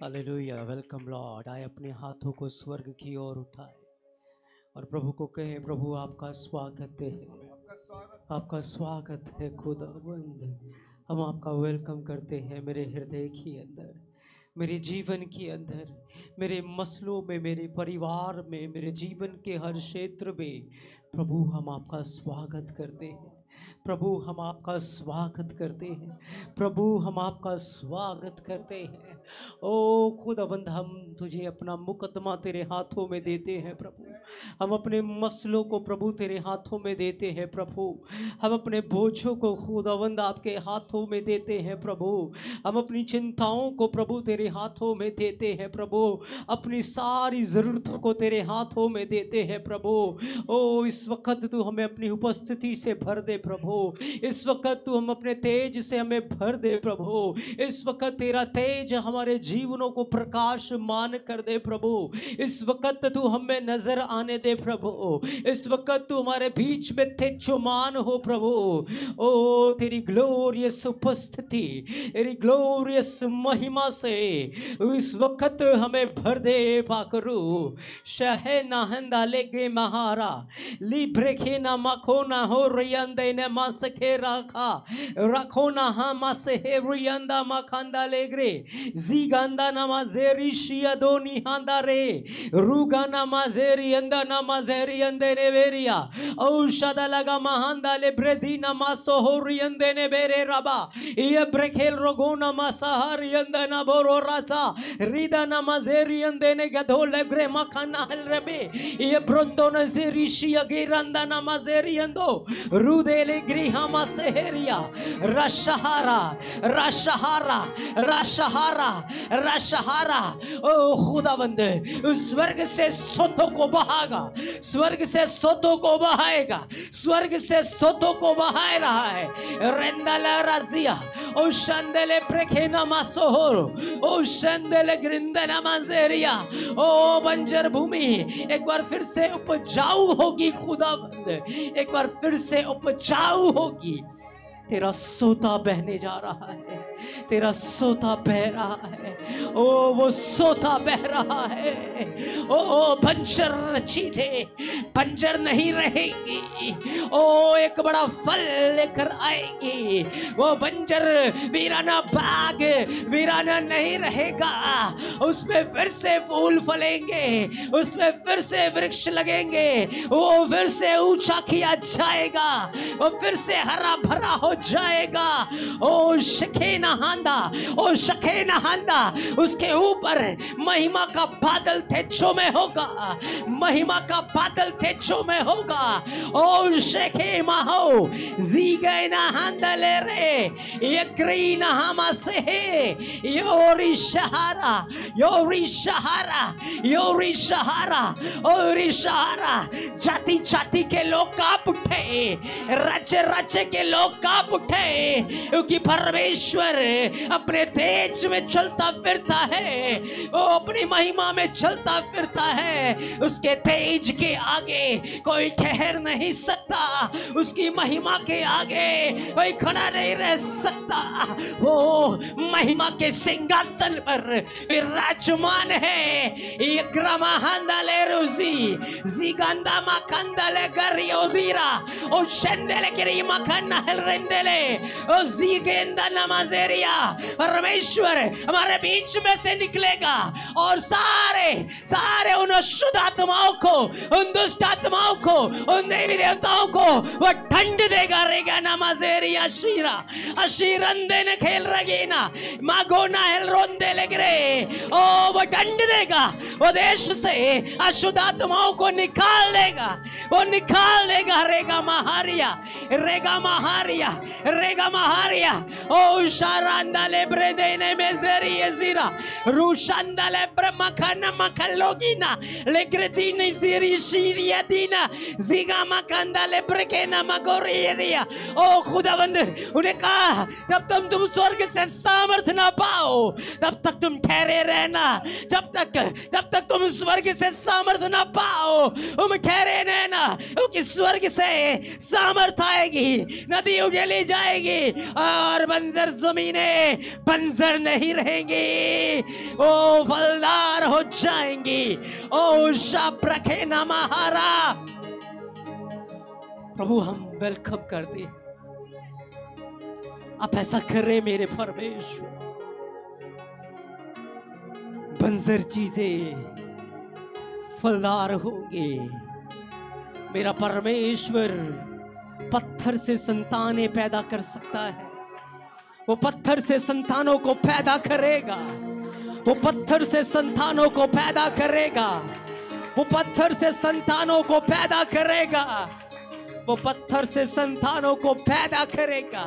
Hallelujah, welcome Lord. आए अपने हाथों को स्वर्ग की ओर उठाए और प्रभु को कहे, प्रभु आपका स्वागत है, आपका स्वागत है खुदावंद। हम आपका वेलकम करते हैं मेरे हृदय के अंदर, मेरे जीवन के अंदर, मेरे मसलों में, मेरे परिवार में, मेरे जीवन के हर क्षेत्र में। प्रभु हम आपका स्वागत करते हैं, प्रभु हम आपका स्वागत करते हैं, प्रभु हम आपका स्वागत करते हैं। ओ खुदावंद, हम तुझे अपना मुकदमा तेरे हाथों में देते हैं प्रभु। हम अपने मसलों को प्रभु तेरे हाथों में देते हैं प्रभु। हम अपने बोझों को खुदावंद आपके हाथों में देते हैं प्रभु। हम अपनी चिंताओं को प्रभु तेरे हाथों में देते हैं प्रभु। अपनी सारी ज़रूरतों को तेरे हाथों में देते हैं प्रभु। ओ इस वक्त तू हमें अपनी उपस्थिति से भर दे प्रभु। इस वक्त तू हम अपने तेज से हमें भर दे प्रभु। इस वक्त तेरा तेज हमारे जीवनों को प्रकाशमान कर दे प्रभु। इस वक्त तू हमें नजर आने दे प्रभु। इस वक्त तू हमारे बीच में तेजोमान हो प्रभु। ओ तेरी ग्लोरियस उपस्थिति, तेरी ग्लोरियस महिमा से इस वक्त हमें भर दे पाकरू। शहे नाहंदा लेगे महारा लिब्रेखे ना मखो ना हो रियंदे ने मासखे रखा रखो ना हम मासे हे रियंदा मखंदा लेग्रे जीगंदा ना माजेरी शिया दो निहांदा रे रुगा ना माजेरी अंदा ना माजेरी अंदे ने बेरिया औषध लगा महांदा ले ब्रेदी ना मासो हो रियंदे ने बेरे रबा ये ब्रेखेल रोगो ना मासा रियंदा ना बोरो रासा रिदा ना माजेरी अंदे ने गधो लेग्रे मखना हल रबे ये ब्रोंतो न जेरी शिया गिरंदा ना माजेरी अंदो रुदेले ग्रिहा मासेरिया रशहारा रशहारा रशहारा रशहारा। ओ खुदावंद, स्वर्ग से सोतों को बहागा, स्वर्ग से सोतों को बहाएगा, स्वर्ग से सोतों को बहाए रहा है। रेंदला राजिया ओ शंदले प्रेखेना मासोहर ओ शंदले ग्रिंदना माजेरिया। ओ बंजर भूमि एक बार फिर से उपजाऊ होगी खुदावंद, एक बार फिर से उपजाऊ होगी। तेरा सोता बहने जा रहा है, तेरा सोता बह रहा है। ओ वो सोता बह रहा है। ओ बंजर चीजें बंजर नहीं रहेंगी। ओ एक बड़ा फल लेकर आएगी। वो बंजर वीराना बाग वीराना नहीं रहेगा। उसमें फिर से फूल फलेंगे, उसमें फिर से वृक्ष लगेंगे, वो फिर से ऊंचा किया जाएगा, वो फिर से हरा भरा हो जाएगा। ओ शखे नहांदा, ओ शखे नहांदा, उसके ऊपर महिमा का बादल तेजो में होगा, महिमा का बादल तेजो में होगा। ओ शखे माहो जीगे नहांदा ले रे ये क्री नहामा से योरी शहारा योरी शहारा योरी शहारा ओरी शहारा। जाति जाति के लोग कांप उठे, राज्य राज्य के लोग कांप उठे, क्योंकि परमेश्वर अपने तेज में चलता फिरता है, वो अपनी महिमा में चलता फिरता है। उसके तेज के आगे कोई ठहर नहीं सकता, उसकी महिमा के आगे कोई खड़ा नहीं रह सकता। वो महिमा के सिंहासन पर विराजमान है। ये ग्रामहांदाले रुजी जीगंदा मखंदाले गरियोदीरा ओ शेंदेले गिरी मखंना हेलरेंदेले ओ जीगेंदा नमाजेरिया। परमेश्वर हमारे बीच में से निकलेगा और सारे सारे उन अशुद्ध आत्माओं को, उन दुष्ट आत्माओं को, उन देवी देवताओं को वो दंड देगा। रेगा नमाजेरिया शीरा अशीरंदे ने खेल रगीना मागोना हेल रोंदे लगरे। ओ वो दंड देगा, वो देश से अशुद्ध आत्माओं को निकाल देगा, वो निकाल देगा। रेगा महारिया रेगा महारिया रेगा महारिया। ओ शारांदाले ब्रेदेने में जेरी जीरा रूशांदाले ब्रह्मखना मखलोगिना लेग्रेदीनी जीरी शीरिया दीना जीगा मखंदाले ब्रेकेना मगोरिया। ओ खुदावंद, उन्हें कहा जब तुम स्वर्ग से सामर्थ ना पाओ तब तक तुम ठहरे रह रहना, जब तक तुम स्वर्ग से सामर्थ ना पाओ तुम ठहरे रहना, क्योंकि स्वर्ग से सामर्थ आएगी, नदी उगली जाएगी और बंजर जमीनें बंजर नहीं रहेंगी, ओ फलदार हो जाएंगी। ओ शाप रखे ना महारा। प्रभु हम वेलकम कर दे, आप ऐसा कर रहे मेरे परमेश्वर। बंजर चीजें फलदार होंगे। मेरा परमेश्वर पत्थर से संतानें पैदा कर सकता है, वो पत्थर से संतानों को पैदा करेगा, वो पत्थर से संतानों को पैदा करेगा, वो पत्थर से संतानों को पैदा करेगा, वो पत्थर से संतानों को पैदा करेगा,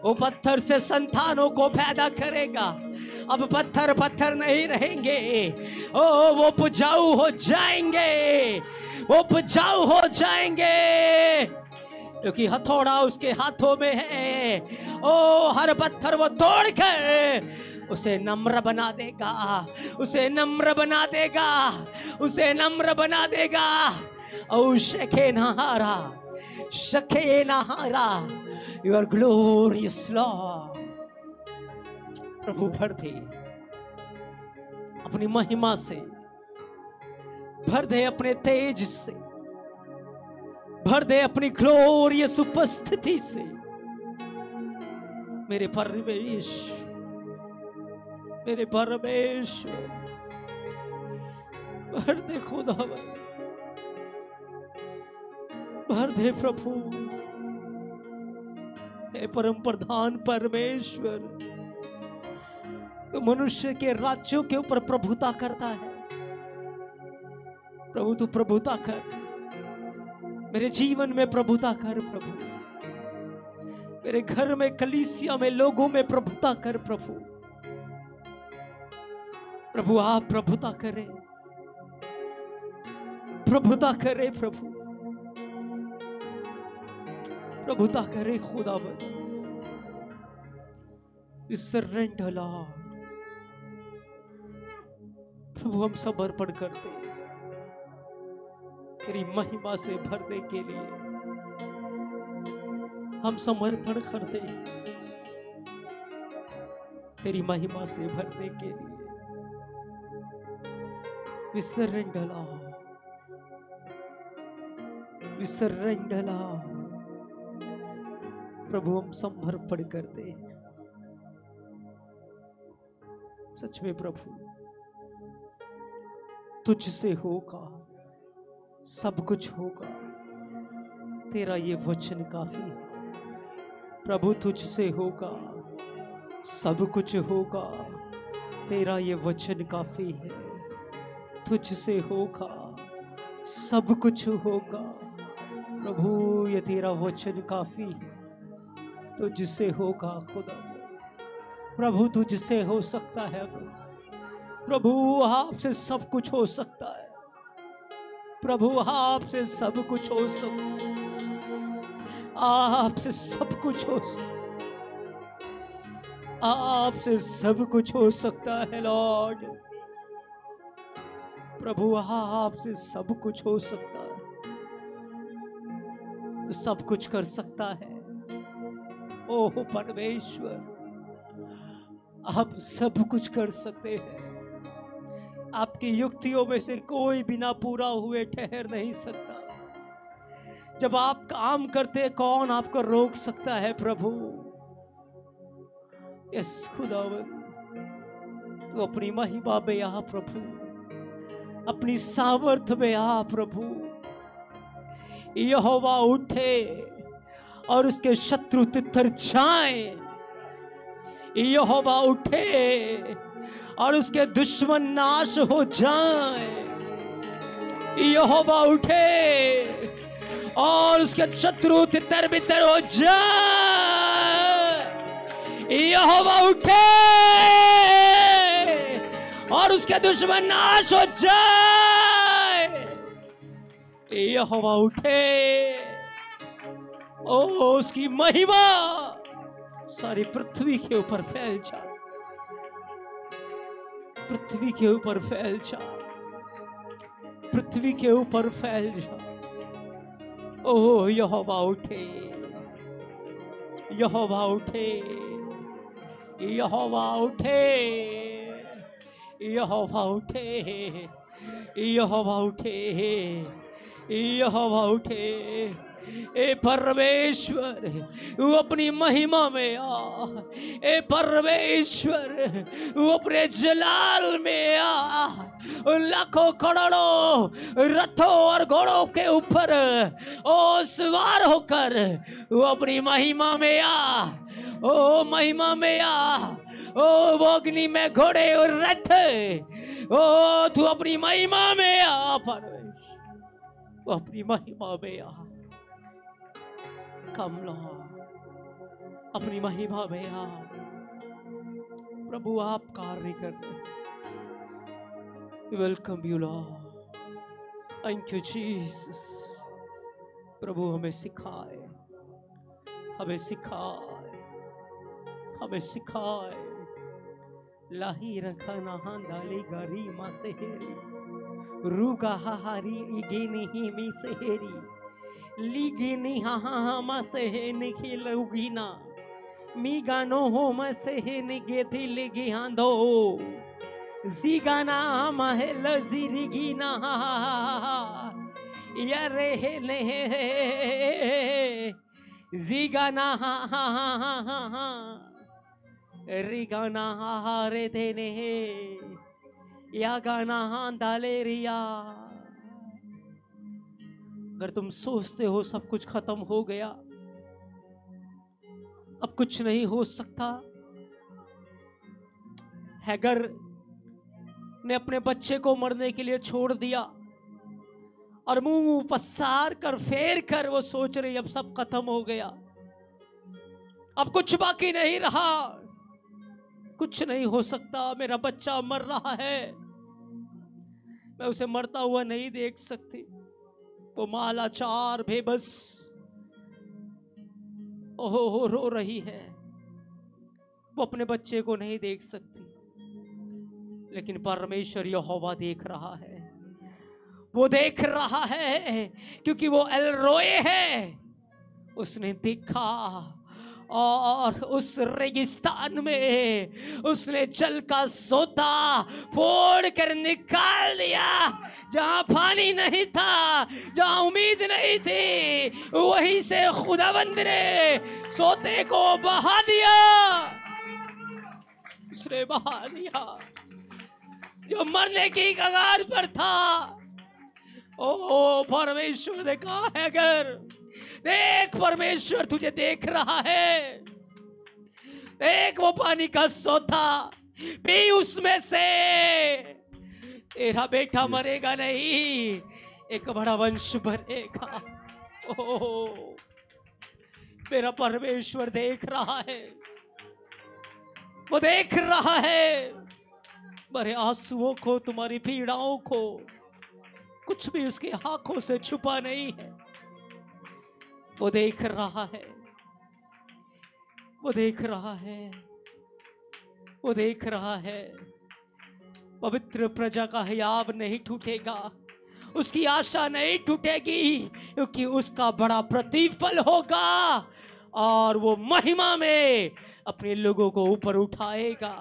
वो पत्थर से संतानों को पैदा करेगा। अब पत्थर पत्थर नहीं रहेंगे, ओ वो उपजाऊ हो जाएंगे, वो उपजाऊ हो जाएंगे, क्योंकि हथौड़ा उसके हाथों में है। ओ हर पत्थर वो तोड़कर उसे नम्र बना देगा, उसे नम्र बना देगा, उसे नम्र बना देगा। ओ शके नहारा, शके नहारा, योर ग्लोरियस लॉर्ड। प्रभु भर दे अपनी महिमा से, भर दे अपने तेज से, भर दे अपनी ग्लोरियस उपस्थिति से। मेरे परमेश्वर, मेरे परमेश्वर, भर दे खुदा, भर दे प्रभु। हे परम प्रधान परमेश्वर, तो मनुष्य के राज्यों के ऊपर प्रभुता करता है। प्रभु तू प्रभुता कर, मेरे जीवन में प्रभुता कर प्रभु, मेरे घर में, कलीसिया में, लोगों में प्रभुता कर प्रभु। प्रभु आप प्रभुता करें, प्रभुता करे प्रभु, प्रभुता करे खुदावंद। We surrender Lord। प्रभु हम समर्पण करते तेरी महिमा से भरने के लिए, हम समर्पण करते तेरी महिमा से भरने के लिए। We surrender Lord, we surrender Lord। प्रभु हम समर्पण करते, सच में प्रभु तुझसे होगा, सब कुछ होगा, तेरा ये वचन काफी है। प्रभु तुझसे होगा, सब कुछ होगा, तेरा ये वचन काफी है। तुझसे होगा, सब कुछ होगा, प्रभु ये तेरा वचन काफी है। तुझसे होगा खुदा, प्रभु तुझसे हो सकता है प्रभु, आपसे सब कुछ हो सकता है प्रभु, आपसे सब कुछ हो सकता है, आपसे सब कुछ हो सकता, आपसे सब कुछ हो सकता है लॉर्ड। प्रभु आपसे सब कुछ हो सकता है, सब कुछ कर सकता है। ओह परमेश्वर, आप सब कुछ कर सकते हैं। आपकी युक्तियों में से कोई बिना पूरा हुए ठहर नहीं सकता। जब आप काम करते, कौन आपको रोक सकता है प्रभु? यस खुदावंद, तो अपनी महिमा में आ प्रभु, अपनी सामर्थ में आ प्रभु। यहोवा उठे और उसके शत्रु तितर जाएं। यहोवा उठे और उसके दुश्मन नाश हो जाएं। यहोवा उठे और उसके शत्रु तितर बितर हो जाएं। यहोवा उठे और उसके दुश्मन नाश हो जाए। यहोवा उठे, ओ उसकी महिमा सारी पृथ्वी के ऊपर फैल जाए। पृथ्वी के ऊपर फैल जा, पृथ्वी के ऊपर फैल जा। ओ यहोवा उठे, यहोवा उठे, यहोवा उठे, यहोवा उठे, यहोवा उठे, यहोवा उठे। ए परमेश्वर वो अपनी महिमा में आ, ए परमेश्वर वो अपने जलाल में आ। उन लाखों करोड़ों रथों और घोड़ों के ऊपर ओ सवार होकर वो अपनी महिमा में आ, ओ महिमा में आ। ओ वो अग्नि में घोड़े और रथ, ओ तू अपनी महिमा में आ परमेश्वर, वो अपनी महिमा में आ। कम लॉर्ड, अपनी महिमा में आ। प्रभु आप कार्य करते हैं। Welcome you Lord, thank you Jesus. प्रभु हमें सिखाए, हमें सिखाए, हमें सिखाए। लाही रखा नहा डाली गारी मा सेहेरी रूगा हाहारी इगेनी ही मी सेहेरी लीगेनी हा हा हा मा सेहे निखी लुगीना मी गानो हो मा सेहे निगे थी लिगी हांदो जीगाना मा है लजीरिगीना हा हा हा हा यारे हे ने जीगाना हा हा हा हा हा हा रिगाना हा हा रे देने या गाना हा डाले रिया। अगर तुम सोचते हो सब कुछ खत्म हो गया, अब कुछ नहीं हो सकता, हैगर ने अपने बच्चे को मरने के लिए छोड़ दिया और मुंह पसार कर फेर कर वो सोच रही अब सब खत्म हो गया, अब कुछ बाकी नहीं रहा, कुछ नहीं हो सकता, मेरा बच्चा मर रहा है, मैं उसे मरता हुआ नहीं देख सकती। वो मालाचार बेबस ओहो रो रही है, वो अपने बच्चे को नहीं देख सकती, लेकिन परमेश्वर यहोवा देख रहा है, वो देख रहा है क्योंकि वो एल रोए है। उसने देखा और उस रेगिस्तान में उसने जल का सोता फोड़ कर निकाल दिया। जहां पानी नहीं था, जहां उम्मीद नहीं थी, वहीं से खुदावंद ने सोते को बहा दिया, उसने बहा दिया जो मरने की कगार पर था। ओ परमेश्वर ने कहा है, अगर देख परमेश्वर तुझे देख रहा है, देख वो पानी का सोता पी, उसमें से तेरा बेटा मरेगा नहीं, एक बड़ा वंश बनेगा। ओ मेरा परमेश्वर देख रहा है, वो देख रहा है तुम्हारे आंसुओं को, तुम्हारी पीड़ाओं को, कुछ भी उसकी आंखों से छुपा नहीं है। वो देख रहा है, वो देख रहा है, वो देख रहा है। पवित्र प्रजा का हियाव नहीं टूटेगा, उसकी आशा नहीं टूटेगी, क्योंकि उसका बड़ा प्रतिफल होगा और वो महिमा में अपने लोगों को ऊपर उठाएगा,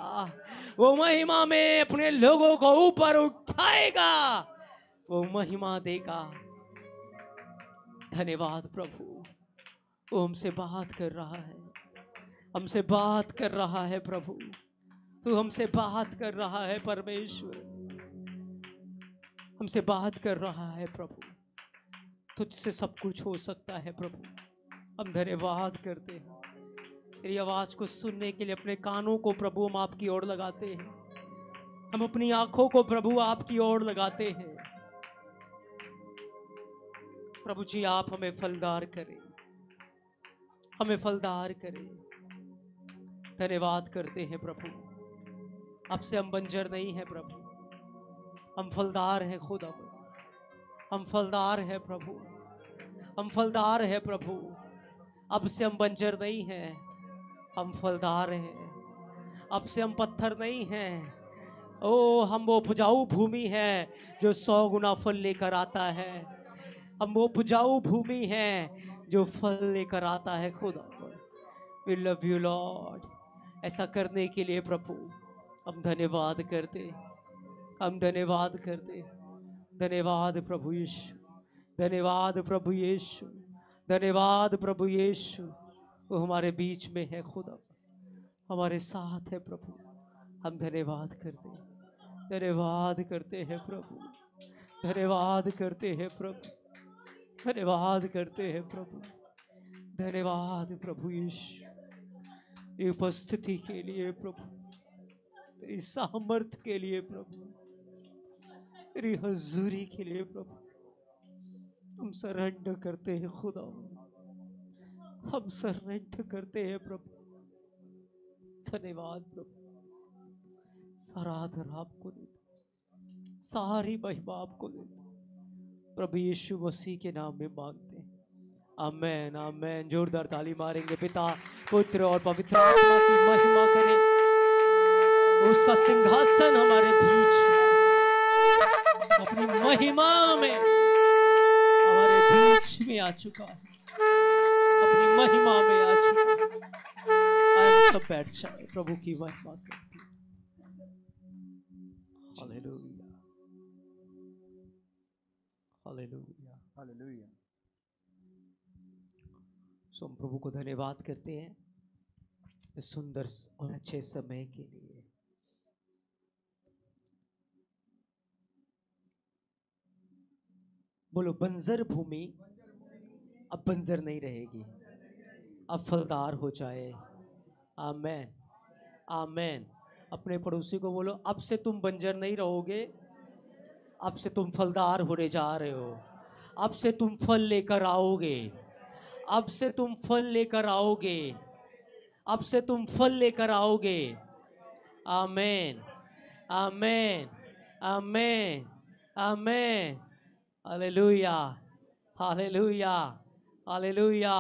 वो महिमा में अपने लोगों को ऊपर उठाएगा, वो महिमा देगा। धन्यवाद प्रभु, वो हमसे बात कर रहा है, हमसे बात कर रहा है प्रभु, तू हमसे बात कर रहा है परमेश्वर, हमसे बात कर रहा है प्रभु। तुझसे सब कुछ हो सकता है प्रभु। हम धन्यवाद करते हैं, तेरी आवाज को सुनने के लिए अपने कानों को प्रभु हम आपकी ओर लगाते हैं, हम अपनी आंखों को प्रभु आपकी ओर लगाते हैं। प्रभु जी आप हमें फलदार करें, हमें फलदार करें। धन्यवाद करते हैं प्रभु, आपसे हम बंजर नहीं हैं प्रभु, हम फलदार हैं खुदा, हम फलदार हैं प्रभु, हम फलदार हैं प्रभु। अब से हम बंजर नहीं हैं, हम फलदार हैं। अब से हम पत्थर नहीं हैं, ओ हम वो उपजाऊ भूमि है जो 100 गुना फल लेकर आता है। हम वो उपजाऊ भूमि है जो फल लेकर आता है खुदा। We love you lord. ऐसा करने के लिए प्रभु हम धन्यवाद करते, हम धन्यवाद करते। धन्यवाद प्रभु यीशु, धन्यवाद प्रभु यीशु, धन्यवाद प्रभु यीशु। वो हमारे बीच में है खुदा, हमारे साथ है प्रभु। हम धन्यवाद करते, धन्यवाद करते हैं प्रभु, धन्यवाद करते हैं प्रभु, धन्यवाद करते हैं प्रभु। धन्यवाद प्रभु यीशु, ये उपस्थिति के लिए प्रभु, तेरी सामर्थ के लिए प्रभु, तेरी हजूरी के लिए प्रभु। हम सरेंडर करते हैं खुदा, हम सरेंडर करते हैं प्रभु। धन्यवाद प्रभु। सारा आदर आपको देते, सारी महिमा आपको देते प्रभु यीशु मसीह के नाम में मांगते हैं। आमेन आमेन। जोरदार ताली मारेंगे। पिता पुत्र और पवित्र आत्मा की महिमा करें। उसका सिंहासन हमारे बीच अपनी महिमा में हमारे बीच में आ चुका है, अपनी महिमा में आ चुका है। आए सब बैठ जाए, प्रभु की महिमा करते। Hallelujah, hallelujah, hallelujah. सो हम प्रभु को धन्यवाद करते हैं इस सुंदर और अच्छे समय के लिए। बोलो, बंजर भूमि अब बंजर नहीं रहेगी, अब फलदार हो जाए। आमेन आमेन। अपने पड़ोसी को बोलो, अब से तुम बंजर नहीं रहोगे, अब से तुम फलदार होने जा रहे हो। अब से तुम फल लेकर आओगे, अब से तुम फल लेकर आओगे, अब से तुम फल लेकर आओगे। Amen amen amen amen. Hallelujah hallelujah hallelujah.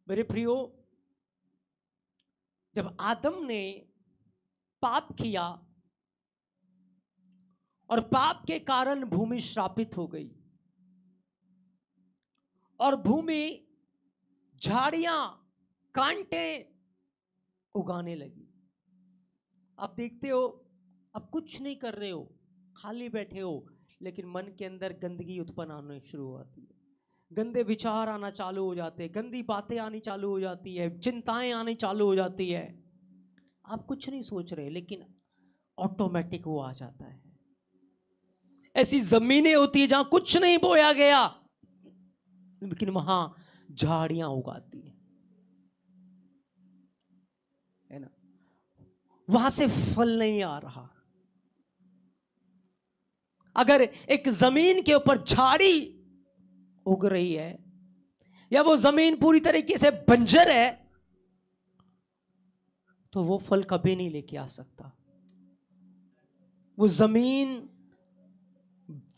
मेरे प्रियो, जब आदम ने पाप किया और पाप के कारण भूमि श्रापित हो गई और भूमि झाड़ियां कांटे उगाने लगी। आप देखते हो, अब कुछ नहीं कर रहे हो, खाली बैठे हो, लेकिन मन के अंदर गंदगी उत्पन्न आने शुरू होती है, गंदे विचार आना चालू हो जाते हैं, गंदी बातें आनी चालू हो जाती है, चिंताएं आनी चालू हो जाती है। आप कुछ नहीं सोच रहे, लेकिन ऑटोमेटिक वो आ जाता है। ऐसी जमीनें होती है जहां कुछ नहीं बोया गया, लेकिन वहां झाड़ियां उगाती है ना, वहां से फल नहीं आ रहा। अगर एक जमीन के ऊपर झाड़ी उग रही है या वो जमीन पूरी तरीके से बंजर है, तो वो फल कभी नहीं लेके आ सकता। वो जमीन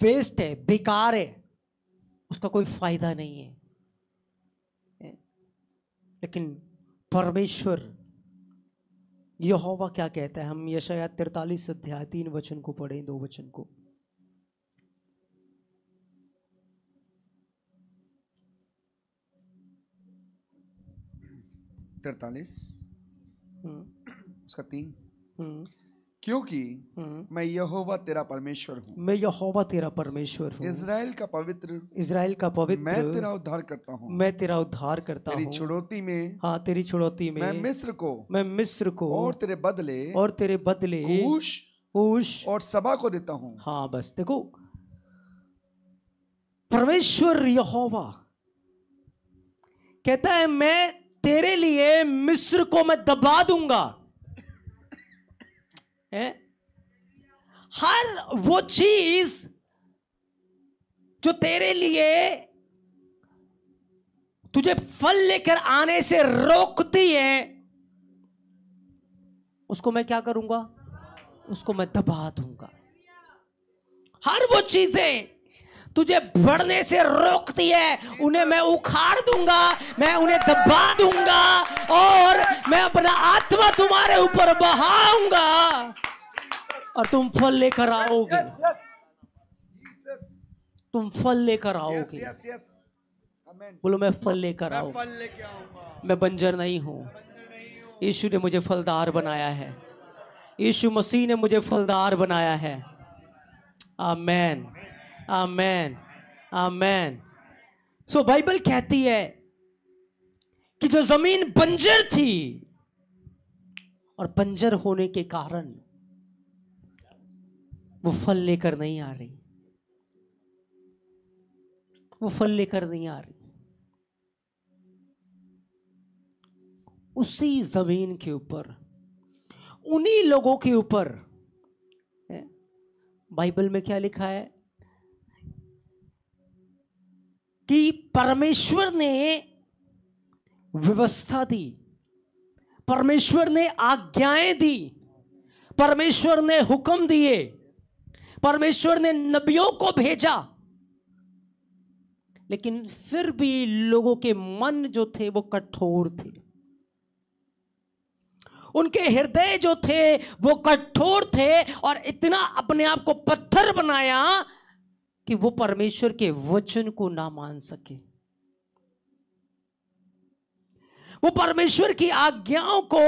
वेस्ट है, बेकार है, उसका कोई फायदा नहीं है। लेकिन परमेश्वर यहोवा क्या कहता है? हम यशायाह 43 अध्याय 3 वचन को पढ़ें, 2 वचन को। उसका 3। क्योंकि मैं यहोवा तेरा परमेश्वर हूँ, मैं यहोवा तेरा परमेश्वर हूँ, इज़राइल का पवित्र, इज़राइल का पवित्र, मैं तेरा उद्धार करता हूँ, मैं तेरा उद्धार करता हूँ। तेरी छुड़ौती में, हाँ, तेरी छुड़ौती में मैं मिस्र को और तेरे बदले कूश और सबा को देता हूँ। हाँ, बस देखो, परमेश्वर यहोवा कहता है, मैं तेरे लिए मिस्र को मैं दबा दूंगा। हर वो चीज जो तेरे लिए तुझे फल लेकर आने से रोकती है, उसको मैं क्या करूंगा? उसको मैं दबा दूंगा। हर वो चीजें तुझे बढ़ने से रोकती है, उन्हें मैं उखाड़ दूंगा, मैं उन्हें दबा दूंगा और अपना आत्मा तुम्हारे ऊपर बहाऊंगा और तुम फल लेकर आओगे। तुम फल लेकर आओगे। बोलो मैं फल लेकर आऊंगा। मैं बंजर नहीं हूं। यीशु ने मुझे फलदार बनाया है। यीशु मसीह ने मुझे फलदार बनाया है। आमेन, आमेन, आमेन। सो बाइबल कहती है कि जो जमीन बंजर थी और बंजर होने के कारण वो फल लेकर नहीं आ रही, वो फल लेकर नहीं आ रही। उसी जमीन के ऊपर, उन्हीं लोगों के ऊपर बाइबल में क्या लिखा है कि परमेश्वर ने व्यवस्था दी, परमेश्वर ने आज्ञाएं दी, परमेश्वर ने हुक्म दिए, परमेश्वर ने नबियों को भेजा, लेकिन फिर भी लोगों के मन जो थे वो कठोर थे। उनके हृदय जो थे वो कठोर थे और इतना अपने आप को पत्थर बनाया कि वो परमेश्वर के वचन को ना मान सके। वो परमेश्वर की आज्ञाओं को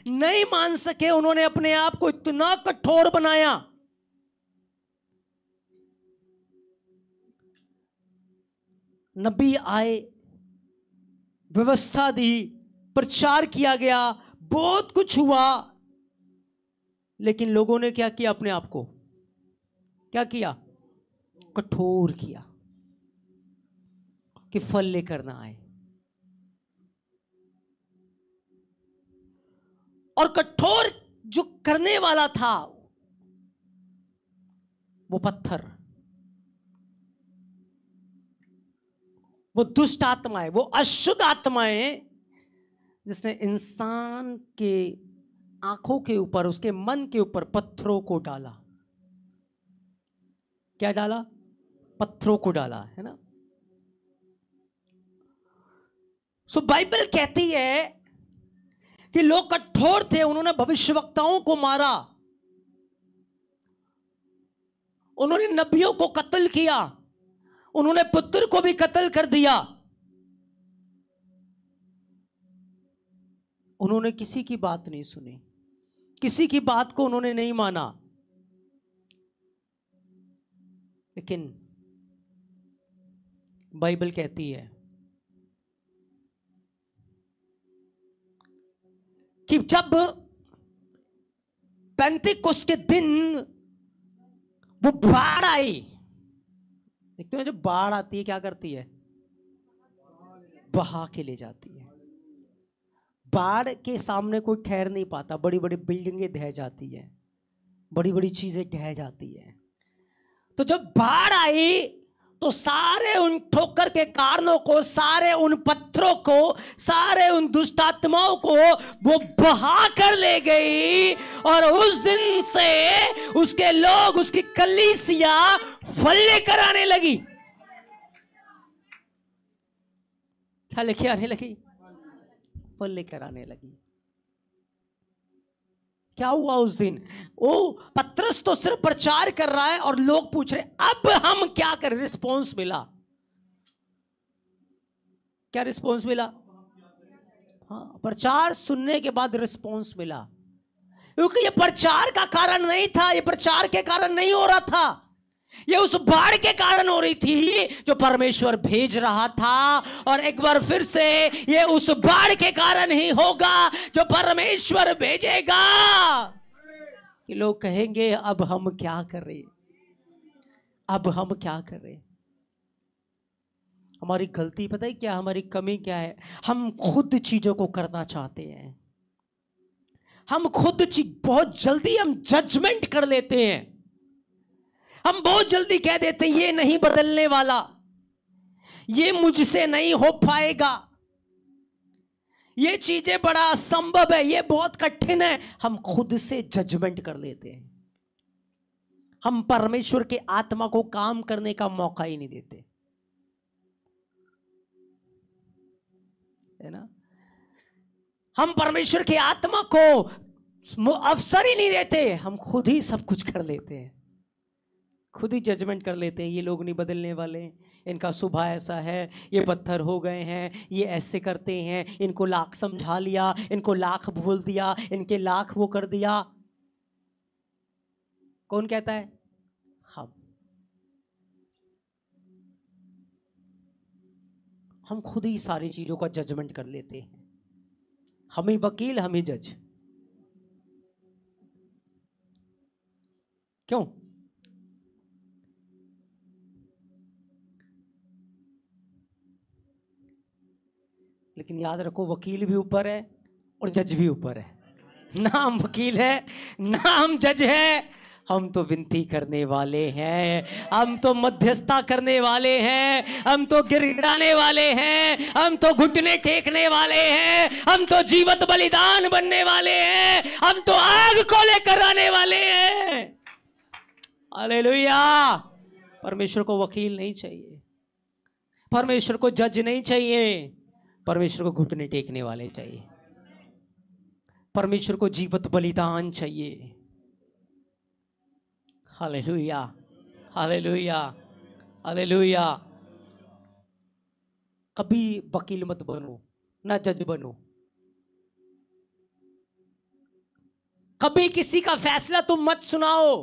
नहीं मान सके। उन्होंने अपने आप को इतना कठोर बनाया। नबी आए, व्यवस्था दी, प्रचार किया गया, बहुत कुछ हुआ, लेकिन लोगों ने क्या किया? अपने आप को क्या किया? कठोर किया कि फल लेकर ना आए। और कठोर जो करने वाला था वो पत्थर, वो दुष्ट आत्माएं, वो अशुद्ध आत्माएं जिसने इंसान के आंखों के ऊपर, उसके मन के ऊपर पत्थरों को डाला। क्या डाला? पत्थरों को डाला, है ना। सो बाइबल कहती है कि लोग कठोर थे। उन्होंने भविष्यवक्ताओं को मारा, उन्होंने नबियों को कत्ल किया, उन्होंने पुत्र को भी कत्ल कर दिया। उन्होंने किसी की बात नहीं सुनी, किसी की बात को उन्होंने नहीं माना। लेकिन बाइबल कहती है कि जब पेंतिकुस्त के दिन वो बाढ़ आई, देखते हो जब बाढ़ आती है क्या करती है? बहा के ले जाती है। बाढ़ के सामने कोई ठहर नहीं पाता। बड़ी बड़ी बिल्डिंगें ढह जाती है, बड़ी बड़ी चीजें ढह जाती है। तो जब बाढ़ आई तो सारे उन ठोकर के कारणों को, सारे उन पत्थरों को, सारे उन दुष्ट आत्माओं को वो बहा कर ले गई। और उस दिन से उसके लोग, उसकी कलीसिया फल लेकर आने लगी। क्या लेके आने लगी? फल लेकर आने लगी। क्या हुआ उस दिन? वो पतरस तो सिर्फ प्रचार कर रहा है और लोग पूछ रहे अब हम क्या करें? रिस्पॉन्स मिला। क्या रिस्पॉन्स मिला? हाँ, प्रचार सुनने के बाद रिस्पॉन्स मिला। क्योंकि ये प्रचार का कारण नहीं था, ये प्रचार के कारण नहीं हो रहा था, ये उस बाढ़ के कारण हो रही थी जो परमेश्वर भेज रहा था। और एक बार फिर से ये उस बाढ़ के कारण ही होगा जो परमेश्वर भेजेगा। कि लोग कहेंगे अब हम क्या करें, अब हम क्या करें। हमारी गलती पता है क्या? हमारी कमी क्या है? हम खुद चीजों को करना चाहते हैं। हम खुद बहुत जल्दी हम जजमेंट कर लेते हैं। हम बहुत जल्दी कह देते हैं ये नहीं बदलने वाला, ये मुझसे नहीं हो पाएगा, ये चीजें बड़ा असंभव है, ये बहुत कठिन है। हम खुद से जजमेंट कर लेते हैं। हम परमेश्वर के आत्मा को काम करने का मौका ही नहीं देते, है ना। हम परमेश्वर की आत्मा को अवसर ही नहीं देते, हम खुद ही सब कुछ कर लेते हैं, खुद ही जजमेंट कर लेते हैं। ये लोग नहीं बदलने वाले, इनका स्वभाव ऐसा है, ये पत्थर हो गए हैं, ये ऐसे करते हैं, इनको लाख समझा लिया, इनको लाख बोल दिया, इनके लाख वो कर दिया। कौन कहता है? हम खुद ही सारी चीजों का जजमेंट कर लेते हैं, हम ही वकील, हम ही जज। क्यों? लेकिन याद रखो, वकील भी ऊपर है और जज भी ऊपर है। नाम वकील है, नाम जज है, हम तो विनती करने वाले हैं, हम तो मध्यस्थता करने वाले हैं, हम तो गिड़गिड़ाने वाले हैं, हम तो घुटने टेकने वाले हैं, हम तो जीवित बलिदान बनने वाले हैं, हम तो आग को लेकर आने वाले हैं। हालेलुया। परमेश्वर को वकील नहीं चाहिए, परमेश्वर को जज नहीं चाहिए, परमेश्वर को घुटने टेकने वाले चाहिए, परमेश्वर को जीवित बलिदान चाहिए। Hallelujah, hallelujah, hallelujah. कभी वकील मत बनो, ना जज बनो। कभी किसी का फैसला तुम मत सुनाओ,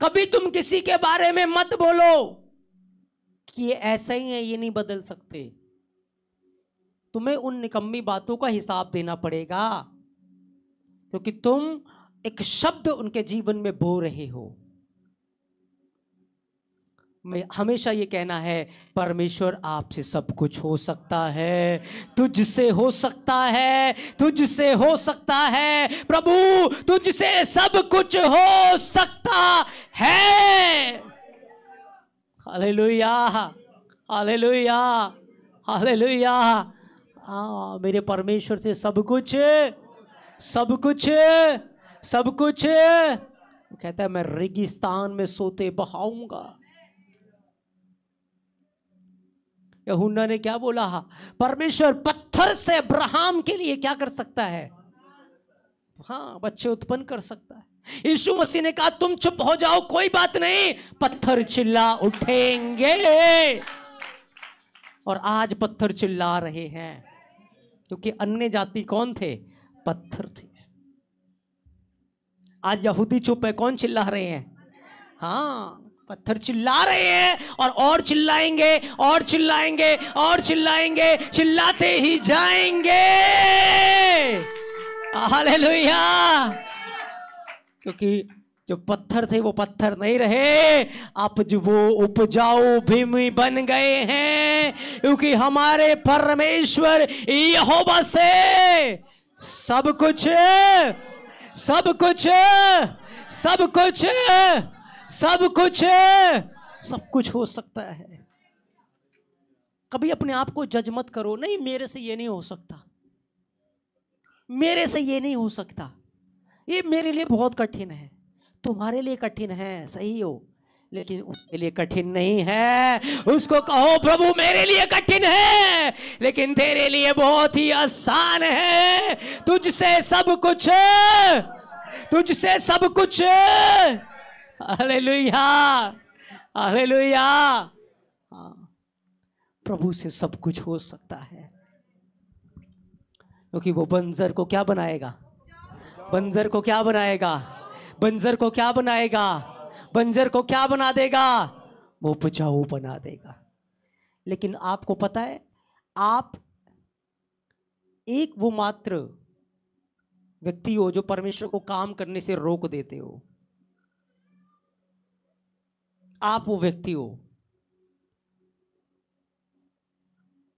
कभी तुम किसी के बारे में मत बोलो कि ये ऐसा ही है, ये नहीं बदल सकते। तुम्हें उन निकम्मी बातों का हिसाब देना पड़ेगा, क्योंकि तुम एक शब्द उनके जीवन में बो रहे हो। मैं हमेशा ये कहना है, परमेश्वर आपसे सब कुछ हो सकता है, तुझसे हो सकता है, तुझसे हो सकता है, प्रभु तुझसे सब कुछ हो सकता है। Hallelujah, hallelujah, hallelujah. मेरे परमेश्वर से सब कुछ, सब कुछ, सब कुछ। वो कहता है मैं रेगिस्तान में सोते बहाऊंगा। यूहन्ना ने क्या बोला? परमेश्वर पत्थर से अब्राहम के लिए क्या कर सकता है? हाँ, बच्चे उत्पन्न कर सकता है। यीशु मसीह ने कहा तुम चुप हो जाओ, कोई बात नहीं, पत्थर चिल्ला उठेंगे। और आज पत्थर चिल्ला रहे हैं, क्योंकि अन्य जाति कौन थे? पत्थर थे। आज यहूदी चुप है, कौन चिल्ला रहे हैं? हाँ, पत्थर चिल्ला रहे हैं, और चिल्लाएंगे, और चिल्लाएंगे, और चिल्लाएंगे, चिल्लाते ही जाएंगे। हालेलुया। क्योंकि जो पत्थर थे वो पत्थर नहीं रहे, अब जो वो उपजाऊ भूमि बन गए हैं, क्योंकि हमारे परमेश्वर यहोवा से सब कुछ, सब कुछ, सब कुछ, सब कुछ, सब कुछ हो सकता है। कभी अपने आप को जज मत करो, नहीं मेरे से ये नहीं हो सकता, मेरे से ये नहीं हो सकता, ये मेरे लिए बहुत कठिन है। तुम्हारे लिए कठिन है, सही हो, लेकिन उसके लिए कठिन नहीं है। उसको कहो प्रभु मेरे लिए कठिन है, लेकिन तेरे लिए बहुत ही आसान है। तुझसे सब कुछ, तुझसे सब कुछ। Hallelujah, hallelujah. प्रभु से सब कुछ हो सकता है, क्योंकि वो बंजर को क्या बनाएगा? बंजर को क्या बनाएगा? बंजर को क्या बनाएगा? बंजर को क्या बना देगा? वो उपजाऊ बना देगा। लेकिन आपको पता है, आप एक वो मात्र व्यक्ति हो जो परमेश्वर को काम करने से रोक देते हो। आप वो व्यक्ति हो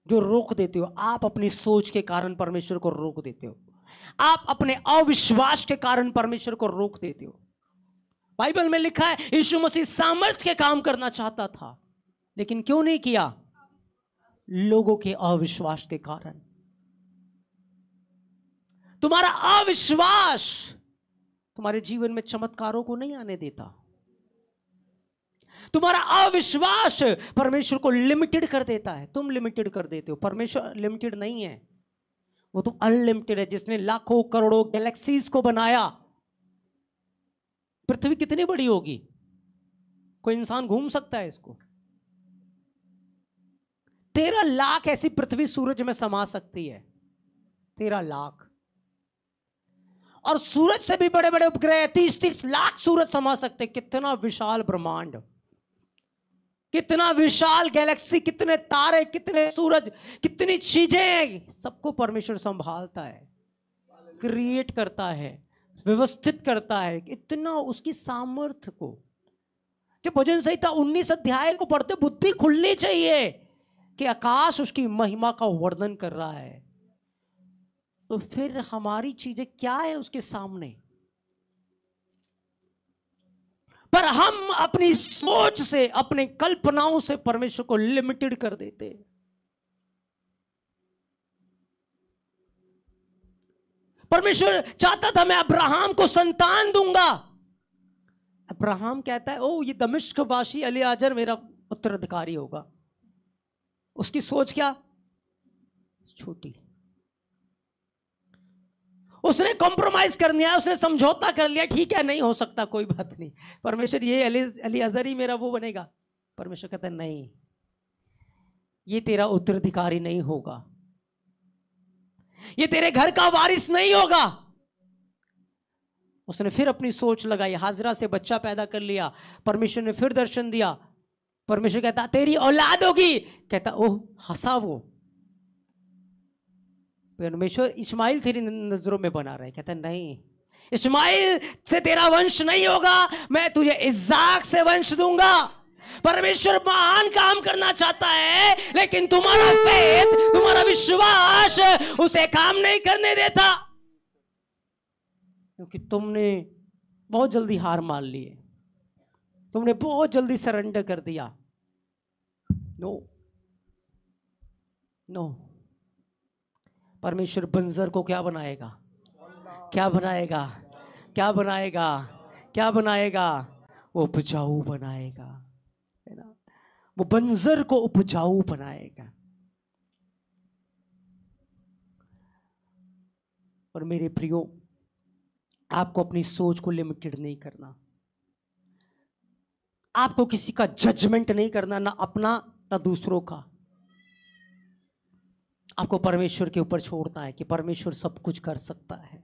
जो रोक देते हो। आप अपनी सोच के कारण परमेश्वर को रोक देते हो, आप अपने अविश्वास के कारण परमेश्वर को रोक देते हो। बाइबल में लिखा है यीशु मसीह सामर्थ्य के काम करना चाहता था, लेकिन क्यों नहीं किया? लोगों के अविश्वास के कारण। तुम्हारा अविश्वास तुम्हारे जीवन में चमत्कारों को नहीं आने देता। तुम्हारा अविश्वास परमेश्वर को लिमिटेड कर देता है। तुम लिमिटेड कर देते हो, परमेश्वर लिमिटेड नहीं है। वो तो अनलिमिटेड है, जिसने लाखों करोड़ों गैलेक्सीज को बनाया। पृथ्वी कितनी बड़ी होगी, कोई इंसान घूम सकता है इसको? 13 लाख ऐसी पृथ्वी सूरज में समा सकती है, 13 लाख। और सूरज से भी बड़े बड़े उपग्रह 30-30 लाख सूरज समा सकते। कितना विशाल ब्रह्मांड, कितना विशाल गैलेक्सी, कितने तारे, कितने सूरज, कितनी चीजें, सबको परमेश्वर संभालता है, क्रिएट करता है, व्यवस्थित करता है। इतना उसकी सामर्थ्य को, जब भजन संहिता 19 अध्याय को पढ़ते बुद्धि खुलनी चाहिए कि आकाश उसकी महिमा का वर्णन कर रहा है। तो फिर हमारी चीजें क्या है उसके सामने? पर हम अपनी सोच से, अपने कल्पनाओं से परमेश्वर को लिमिटेड कर देते हैं। परमेश्वर चाहता था मैं अब्राहम को संतान दूंगा। अब्राहम कहता है ओ ये दमिश्क वासी एलीआजर मेरा उत्तराधिकारी होगा। उसकी सोच क्या? छोटी। उसने कॉम्प्रोमाइज कर लिया, उसने समझौता कर लिया, ठीक है नहीं हो सकता, कोई बात नहीं, परमेश्वर ये एलीआजर ही मेरा वो बनेगा। परमेश्वर कहता है नहीं, ये तेरा उत्तराधिकारी नहीं होगा, ये तेरे घर का वारिस नहीं होगा। उसने फिर अपनी सोच लगाई, हाजरा से बच्चा पैदा कर लिया। परमेश्वर ने फिर दर्शन दिया। परमेश्वर कहता तेरी औलाद होगी। कहता ओह हंसा वो। परमेश्वर इस्माइल तेरी नजरों में बना रहा है। कहता नहीं, इस्माइल से तेरा वंश नहीं होगा, मैं तुझे इस्हाक से वंश दूंगा। परमेश्वर महान काम करना चाहता है, लेकिन तुम्हारा फेथ, तुम्हारा विश्वास उसे काम नहीं करने देता, क्योंकि तुमने बहुत जल्दी हार मान ली है, तुमने बहुत जल्दी सरेंडर कर दिया। नो नो, परमेश्वर बंजर को क्या बनाएगा? क्या बनाएगा? क्या बनाएगा? क्या बनाएगा? वो उपजाऊ बनाएगा, है ना? वो बंजर को उपजाऊ बनाएगा। और मेरे प्रियो, आपको अपनी सोच को लिमिटेड नहीं करना, आपको किसी का जजमेंट नहीं करना, ना अपना ना दूसरों का। आपको परमेश्वर के ऊपर छोड़ना है कि परमेश्वर सब कुछ कर सकता है।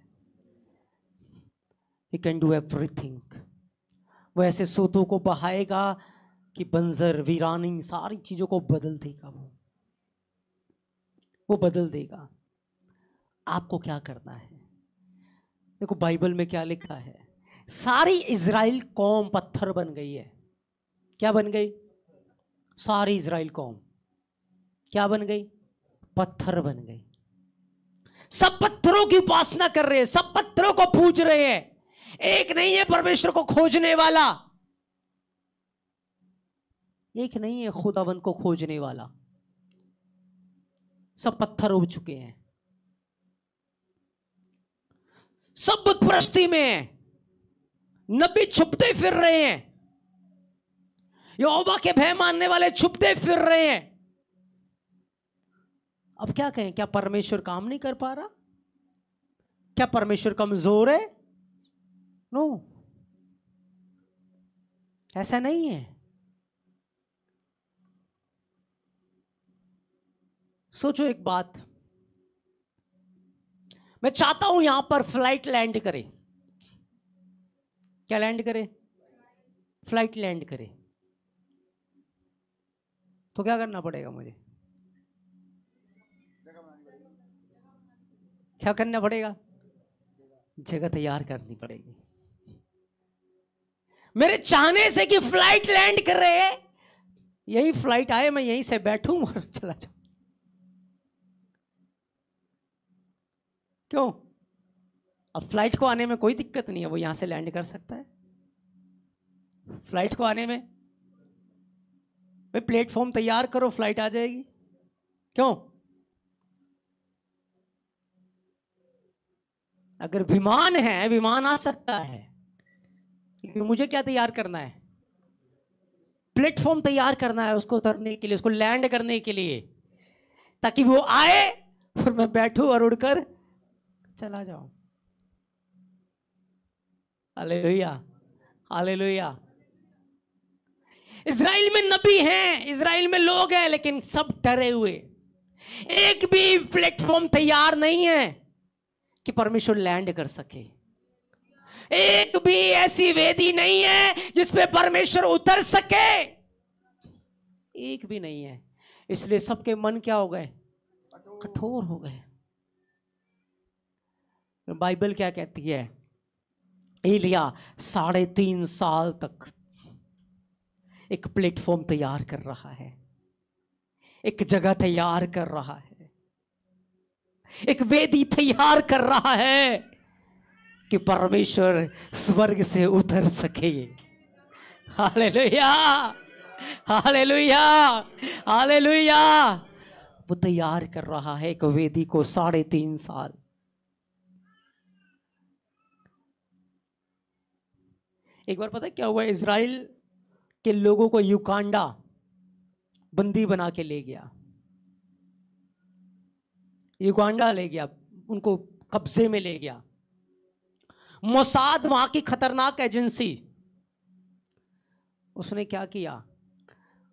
He can do everything। वो ऐसे सोतों को बहाएगा कि बंजर, वीरानी, सारी चीजों को बदल देगा। वो बदल देगा। आपको क्या करना है? देखो बाइबल में क्या लिखा है, सारी इजराइल कौम पत्थर बन गई है। क्या बन गई? सारी इजराइल कौम क्या बन गई? पत्थर बन गई। सब पत्थरों की उपासना कर रहे हैं, सब पत्थरों को पूज रहे हैं। एक नहीं है परमेश्वर को खोजने वाला, एक नहीं है खुदावंद को खोजने वाला। सब पत्थर उग चुके हैं, सब बुत परस्ती में है, नबी छुपते फिर रहे हैं, यहोवा के भय मानने वाले छुपते फिर रहे हैं। अब क्या कहें? क्या परमेश्वर काम नहीं कर पा रहा? क्या परमेश्वर कमजोर है? नो, ऐसा नहीं है। सोचो एक बात, मैं चाहता हूं यहां पर फ्लाइट लैंड करे। क्या लैंड करे? फ्लाइट लैंड करे। तो क्या करना पड़ेगा मुझे? क्या करना पड़ेगा? जगह तैयार करनी पड़ेगी। मेरे चाहने से कि फ्लाइट लैंड कर रहे, यही फ्लाइट आए, मैं यहीं से बैठूं और चला जाऊं। क्यों? अब फ्लाइट को आने में कोई दिक्कत नहीं है, वो यहां से लैंड कर सकता है। फ्लाइट को आने में भाई प्लेटफॉर्म तैयार करो, फ्लाइट आ जाएगी। क्यों? अगर विमान है, विमान आ सकता है, लेकिन मुझे क्या तैयार करना है? प्लेटफॉर्म तैयार करना है उसको उतरने के लिए, उसको लैंड करने के लिए, ताकि वो आए और मैं बैठूं और उड़कर चला जाऊं। Hallelujah, hallelujah. इज़राइल में नबी हैं, इज़राइल में लोग हैं, लेकिन सब डरे हुए। एक भी प्लेटफॉर्म तैयार नहीं है कि परमेश्वर लैंड कर सके। एक भी ऐसी वेदी नहीं है जिस पे परमेश्वर उतर सके, एक भी नहीं है। इसलिए सबके मन क्या हो गए? कठोर हो गए। बाइबल क्या कहती है? एलिया 3.5 साल तक एक प्लेटफॉर्म तैयार कर रहा है, एक जगह तैयार कर रहा है, एक वेदी तैयार कर रहा है कि परमेश्वर स्वर्ग से उतर सके। Hallelujah, hallelujah, hallelujah. वो तैयार कर रहा है एक वेदी को 3.5 साल। एक बार पता है क्या हुआ? इज़राइल के लोगों को युगांडा बंदी बना के ले गया, युगांडा ले गया, उनको कब्जे में ले गया। मोसाद वहां की खतरनाक एजेंसी, उसने क्या किया?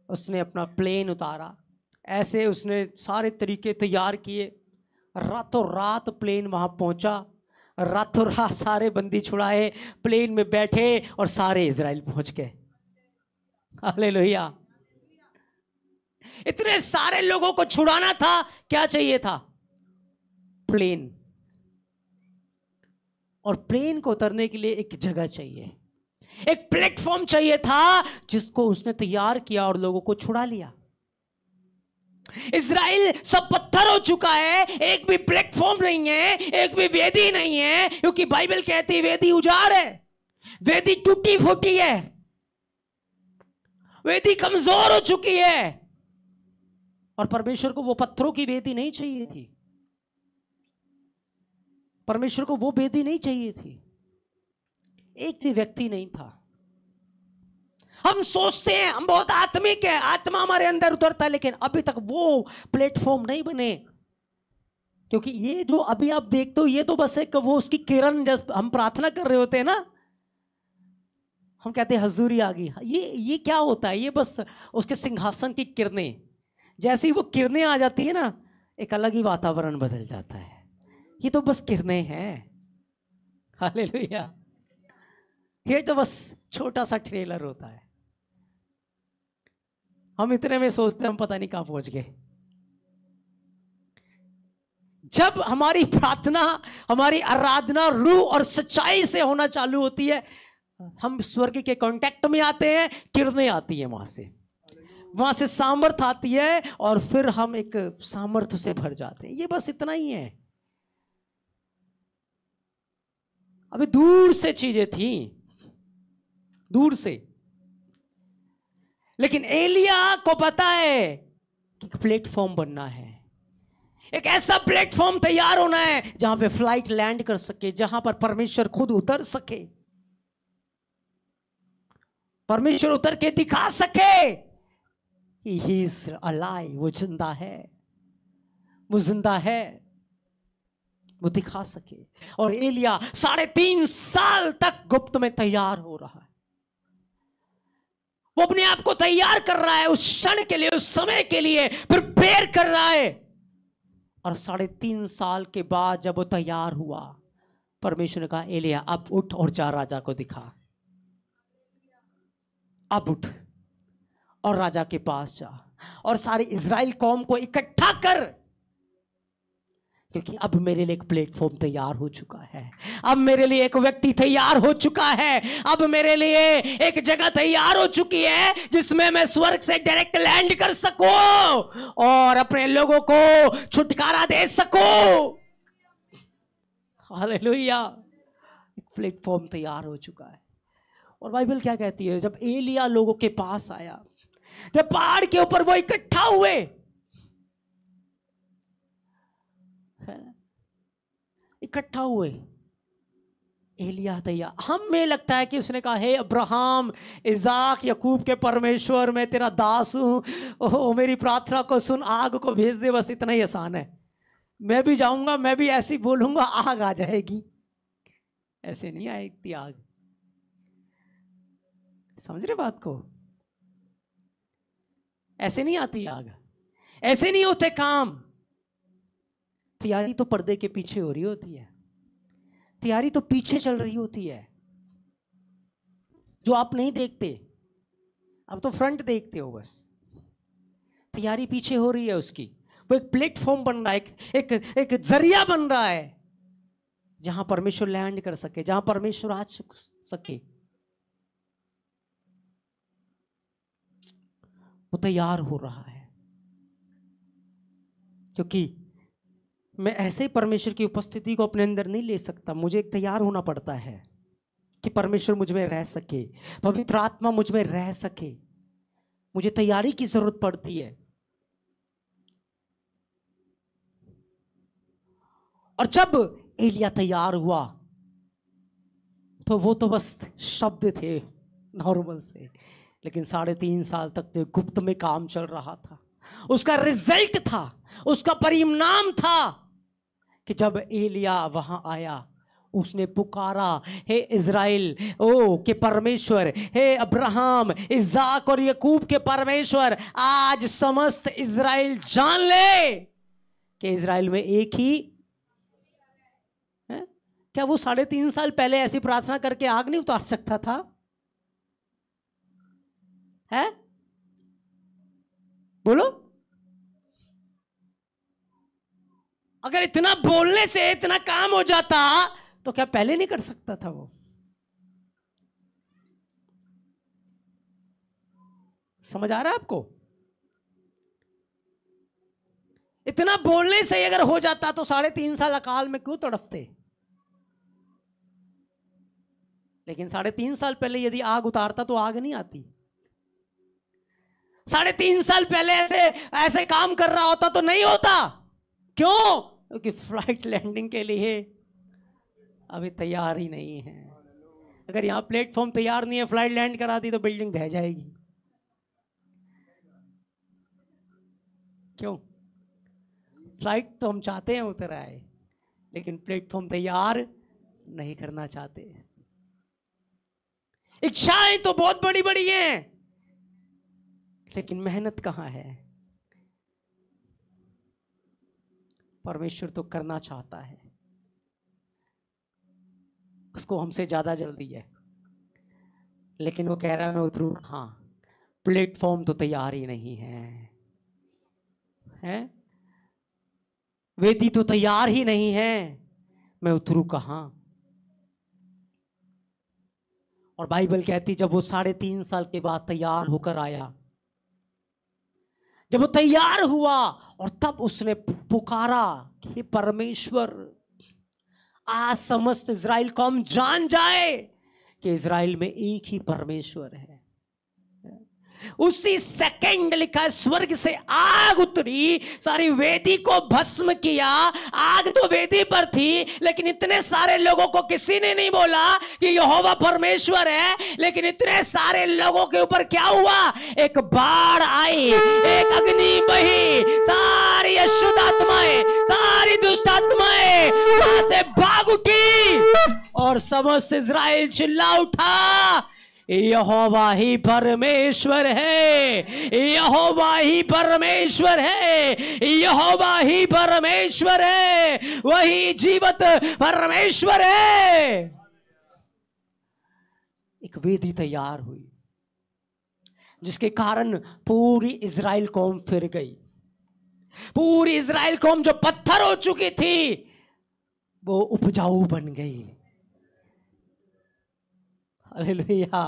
उसने अपना प्लेन उतारा, ऐसे उसने सारे तरीके तैयार किए, रातों रात प्लेन वहां पहुंचा, रातों रात सारे बंदी छुड़ाए, प्लेन में बैठे और सारे इज़राइल पहुंच गए। हालेलुया। इतने सारे लोगों को छुड़ाना था, क्या चाहिए था? प्लेन। और प्लेन को उतरने के लिए एक जगह चाहिए, एक प्लेटफॉर्म चाहिए था, जिसको उसने तैयार किया और लोगों को छुड़ा लिया। इज़राइल सब पत्थर हो चुका है, एक भी प्लेटफॉर्म नहीं है, एक भी वेदी नहीं है, क्योंकि बाइबल कहती है वेदी उजाड़ है, वेदी टूटी फूटी है, वेदी कमजोर हो चुकी है। और परमेश्वर को वो पत्थरों की वेदी नहीं चाहिए थी, परमेश्वर को वो वेदी नहीं चाहिए थी, एक भी व्यक्ति नहीं था। हम सोचते हैं हम बहुत आत्मिक है, आत्मा हमारे अंदर उतरता है, लेकिन अभी तक वो प्लेटफॉर्म नहीं बने। क्योंकि ये जो अभी आप देखते हो, ये तो बस एक वो उसकी किरण, जब हम प्रार्थना कर रहे होते हैं ना, हम कहते हैं हजूरी आ गई। ये क्या होता है? ये बस उसके सिंहासन की किरणें, जैसे ही वो किरणें आ जाती है ना, एक अलग ही वातावरण बदल जाता है। ये तो बस किरणें हैं। हालेलुया। ये तो बस छोटा सा ट्रेलर होता है। हम इतने में सोचते हैं हम पता नहीं कहां पहुंच गए। जब हमारी प्रार्थना, हमारी आराधना रूह और सच्चाई से होना चालू होती है, हम स्वर्ग के कांटेक्ट में आते हैं, किरणें आती हैं वहां से सामर्थ आती है, और फिर हम एक सामर्थ से भर जाते हैं। ये बस इतना ही है। अभी दूर से चीजें थी, दूर से, लेकिन एलिया को पता है कि प्लेटफॉर्म बनना है, एक ऐसा प्लेटफॉर्म तैयार होना है जहां पे फ्लाइट लैंड कर सके, जहां पर परमेश्वर खुद उतर सके, परमेश्वर उतर के दिखा सके ही इज अलाइव, वो जिंदा है, वो जिंदा है, वो दिखा सके। और एलिया 3.5 साल तक गुप्त में तैयार हो रहा है, वो अपने आप को तैयार कर रहा है उस क्षण के लिए, उस समय के लिए प्रिपेयर कर रहा है। और 3.5 साल के बाद जब वो तैयार हुआ, परमेश्वर ने कहा एलिया अब उठ और जा राजा को दिखा, अब उठ और राजा के पास जा और सारे इज़राइल कौम को इकट्ठा कर, क्योंकि अब मेरे लिए एक प्लेटफॉर्म तैयार हो चुका है, अब मेरे लिए एक व्यक्ति तैयार हो चुका है, अब मेरे लिए एक जगह तैयार हो चुकी है जिसमें मैं स्वर्ग से डायरेक्ट लैंड कर सकूं और अपने लोगों को छुटकारा दे सकूं। हालेलुया। एक प्लेटफॉर्म तैयार हो चुका है। और बाइबल क्या कहती है? जब एलिया लोगों के पास आया, जब पहाड़ के ऊपर वो इकट्ठा हुए, इकट्ठा हुए, एलिया तैयार। हमें लगता है कि उसने कहा हे अब्राहम, इज़ाक, याकूब के परमेश्वर, मैं तेरा दास हूं, ओह मेरी प्रार्थना को सुन, आग को भेज दे, बस इतना ही आसान है। मैं भी जाऊंगा, मैं भी ऐसे ही बोलूंगा, आग आ जाएगी। ऐसे नहीं आएगी आग। समझ रहे बात को? ऐसे नहीं आती आग, ऐसे नहीं होते काम। तैयारी तो पर्दे के पीछे हो रही होती है, तैयारी तो पीछे चल रही होती है, जो आप नहीं देखते। आप तो फ्रंट देखते हो बस, तैयारी पीछे हो रही है उसकी। वो एक प्लेटफॉर्म बन रहा है, एक एक जरिया बन रहा है जहां परमेश्वर लैंड कर सके, जहां परमेश्वर आ सके। वो तैयार हो रहा है, क्योंकि मैं ऐसे ही परमेश्वर की उपस्थिति को अपने अंदर नहीं ले सकता। मुझे तैयार होना पड़ता है कि परमेश्वर मुझ में रह सके, पवित्र आत्मा मुझ में रह सके। मुझे तैयारी की जरूरत पड़ती है। और जब एलिया तैयार हुआ तो वो तो बस शब्द थे नॉर्मल से, लेकिन 3.5 साल तक जो गुप्त में काम चल रहा था, उसका रिजल्ट था, उसका परिणाम था कि जब एलिया वहां आया, उसने पुकारा, हे इज़राइल ओ के परमेश्वर, हे अब्राहम, इज़ाक और याकूब के परमेश्वर, आज समस्त इज़राइल जान ले कि इज़राइल में एक ही है। क्या वो 3.5 साल पहले ऐसी प्रार्थना करके आग नहीं उतार सकता था? है? बोलो। अगर इतना बोलने से इतना काम हो जाता तो क्या पहले नहीं कर सकता था वो? समझ आ रहा है आपको? इतना बोलने से अगर हो जाता तो 3.5 साल अकाल में क्यों तड़फते? लेकिन 3.5 साल पहले यदि आग उतारता तो आग नहीं आती। 3.5 साल पहले ऐसे काम कर रहा होता तो नहीं होता। क्यों? क्योंकि फ्लाइट लैंडिंग के लिए अभी तैयार ही नहीं है। अगर यहां प्लेटफॉर्म तैयार नहीं है, फ्लाइट लैंड करा दी तो बिल्डिंग ढह जाएगी। क्यों? फ्लाइट तो हम चाहते हैं उतर आए, लेकिन प्लेटफॉर्म तैयार नहीं करना चाहते। इच्छाएं तो बहुत बड़ी बड़ी हैं, लेकिन मेहनत कहां है? परमेश्वर तो करना चाहता है, उसको हमसे ज्यादा जल्दी है, लेकिन वो कह रहा है मैं उतरूं कहां? प्लेटफॉर्म तो तैयार ही नहीं है, वेदी तो तैयार ही नहीं है, मैं उतरूं कहां? और बाइबल कहती जब वो 3.5 साल के बाद तैयार होकर आया, जब वो तैयार हुआ और तब उसने पुकारा कि परमेश्वर, आज समस्त इज़राइल कौम जान जाए कि इज़राइल में एक ही परमेश्वर है। उसी सेकंड लिखा है स्वर्ग से आग उतरी, सारी वेदी को भस्म किया। आग तो वेदी पर थी, लेकिन इतने सारे लोगों को किसी ने नहीं बोला कि यहोवा परमेश्वर है। लेकिन इतने सारे लोगों के ऊपर क्या हुआ? एक बाढ़ आई, एक अग्नि बही, सारी अशुद्ध आत्माएं, सारी दुष्ट आत्माएं वहां से भाग उठी और समस्त इज़राइल चिल्ला उठा, यहोवा ही परमेश्वर है, यहोवा ही परमेश्वर है, यहोवा ही परमेश्वर है, वही जीवित परमेश्वर है। एक वेदी तैयार हुई जिसके कारण पूरी इज़राइल कौम फिर गई। पूरी इज़राइल कौम जो पत्थर हो चुकी थी वो उपजाऊ बन गई। हालेलुया।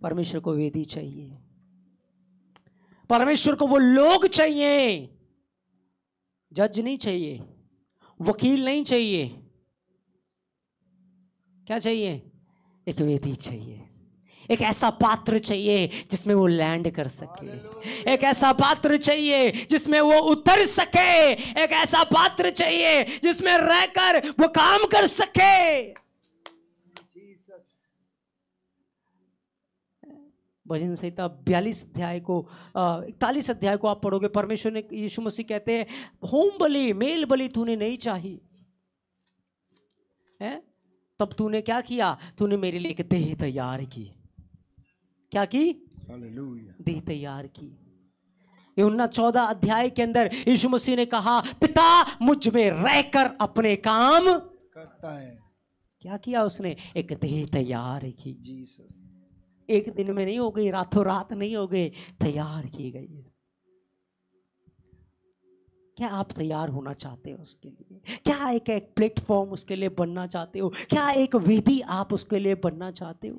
परमेश्वर को वेदी चाहिए, परमेश्वर को वो लोग चाहिए। जज नहीं चाहिए, वकील नहीं चाहिए, क्या चाहिए? एक वेदी चाहिए, एक ऐसा पात्र चाहिए जिसमें वो लैंड कर सके, एक ऐसा पात्र चाहिए जिसमें वो उतर सके, एक ऐसा पात्र चाहिए जिसमें रहकर वो काम कर सके। भजन संहिता 42 अध्याय को 41 अध्याय को आप पढ़ोगे, परमेश्वर ने, यीशु मसीह कहते हैं, होम बलि मेल बलि तूने नहीं चाही है, तब तूने क्या किया? तूने मेरे लिए एक देह तैयार की। क्या की? हालेलुया। देह तैयार की। यूहन्ना 14 अध्याय के अंदर यीशु मसीह ने कहा, पिता मुझ में रहकर अपने काम करता है। क्या किया उसने? एक देह तैयार की। जीसस। एक दिन में नहीं हो गई, रातों रात नहीं हो गई, तैयार की गई है। क्या आप तैयार होना चाहते हो उसके लिए? क्या एक प्लेटफॉर्म उसके लिए बनना चाहते हो? क्या एक वेदी आप उसके लिए बनना चाहते हो?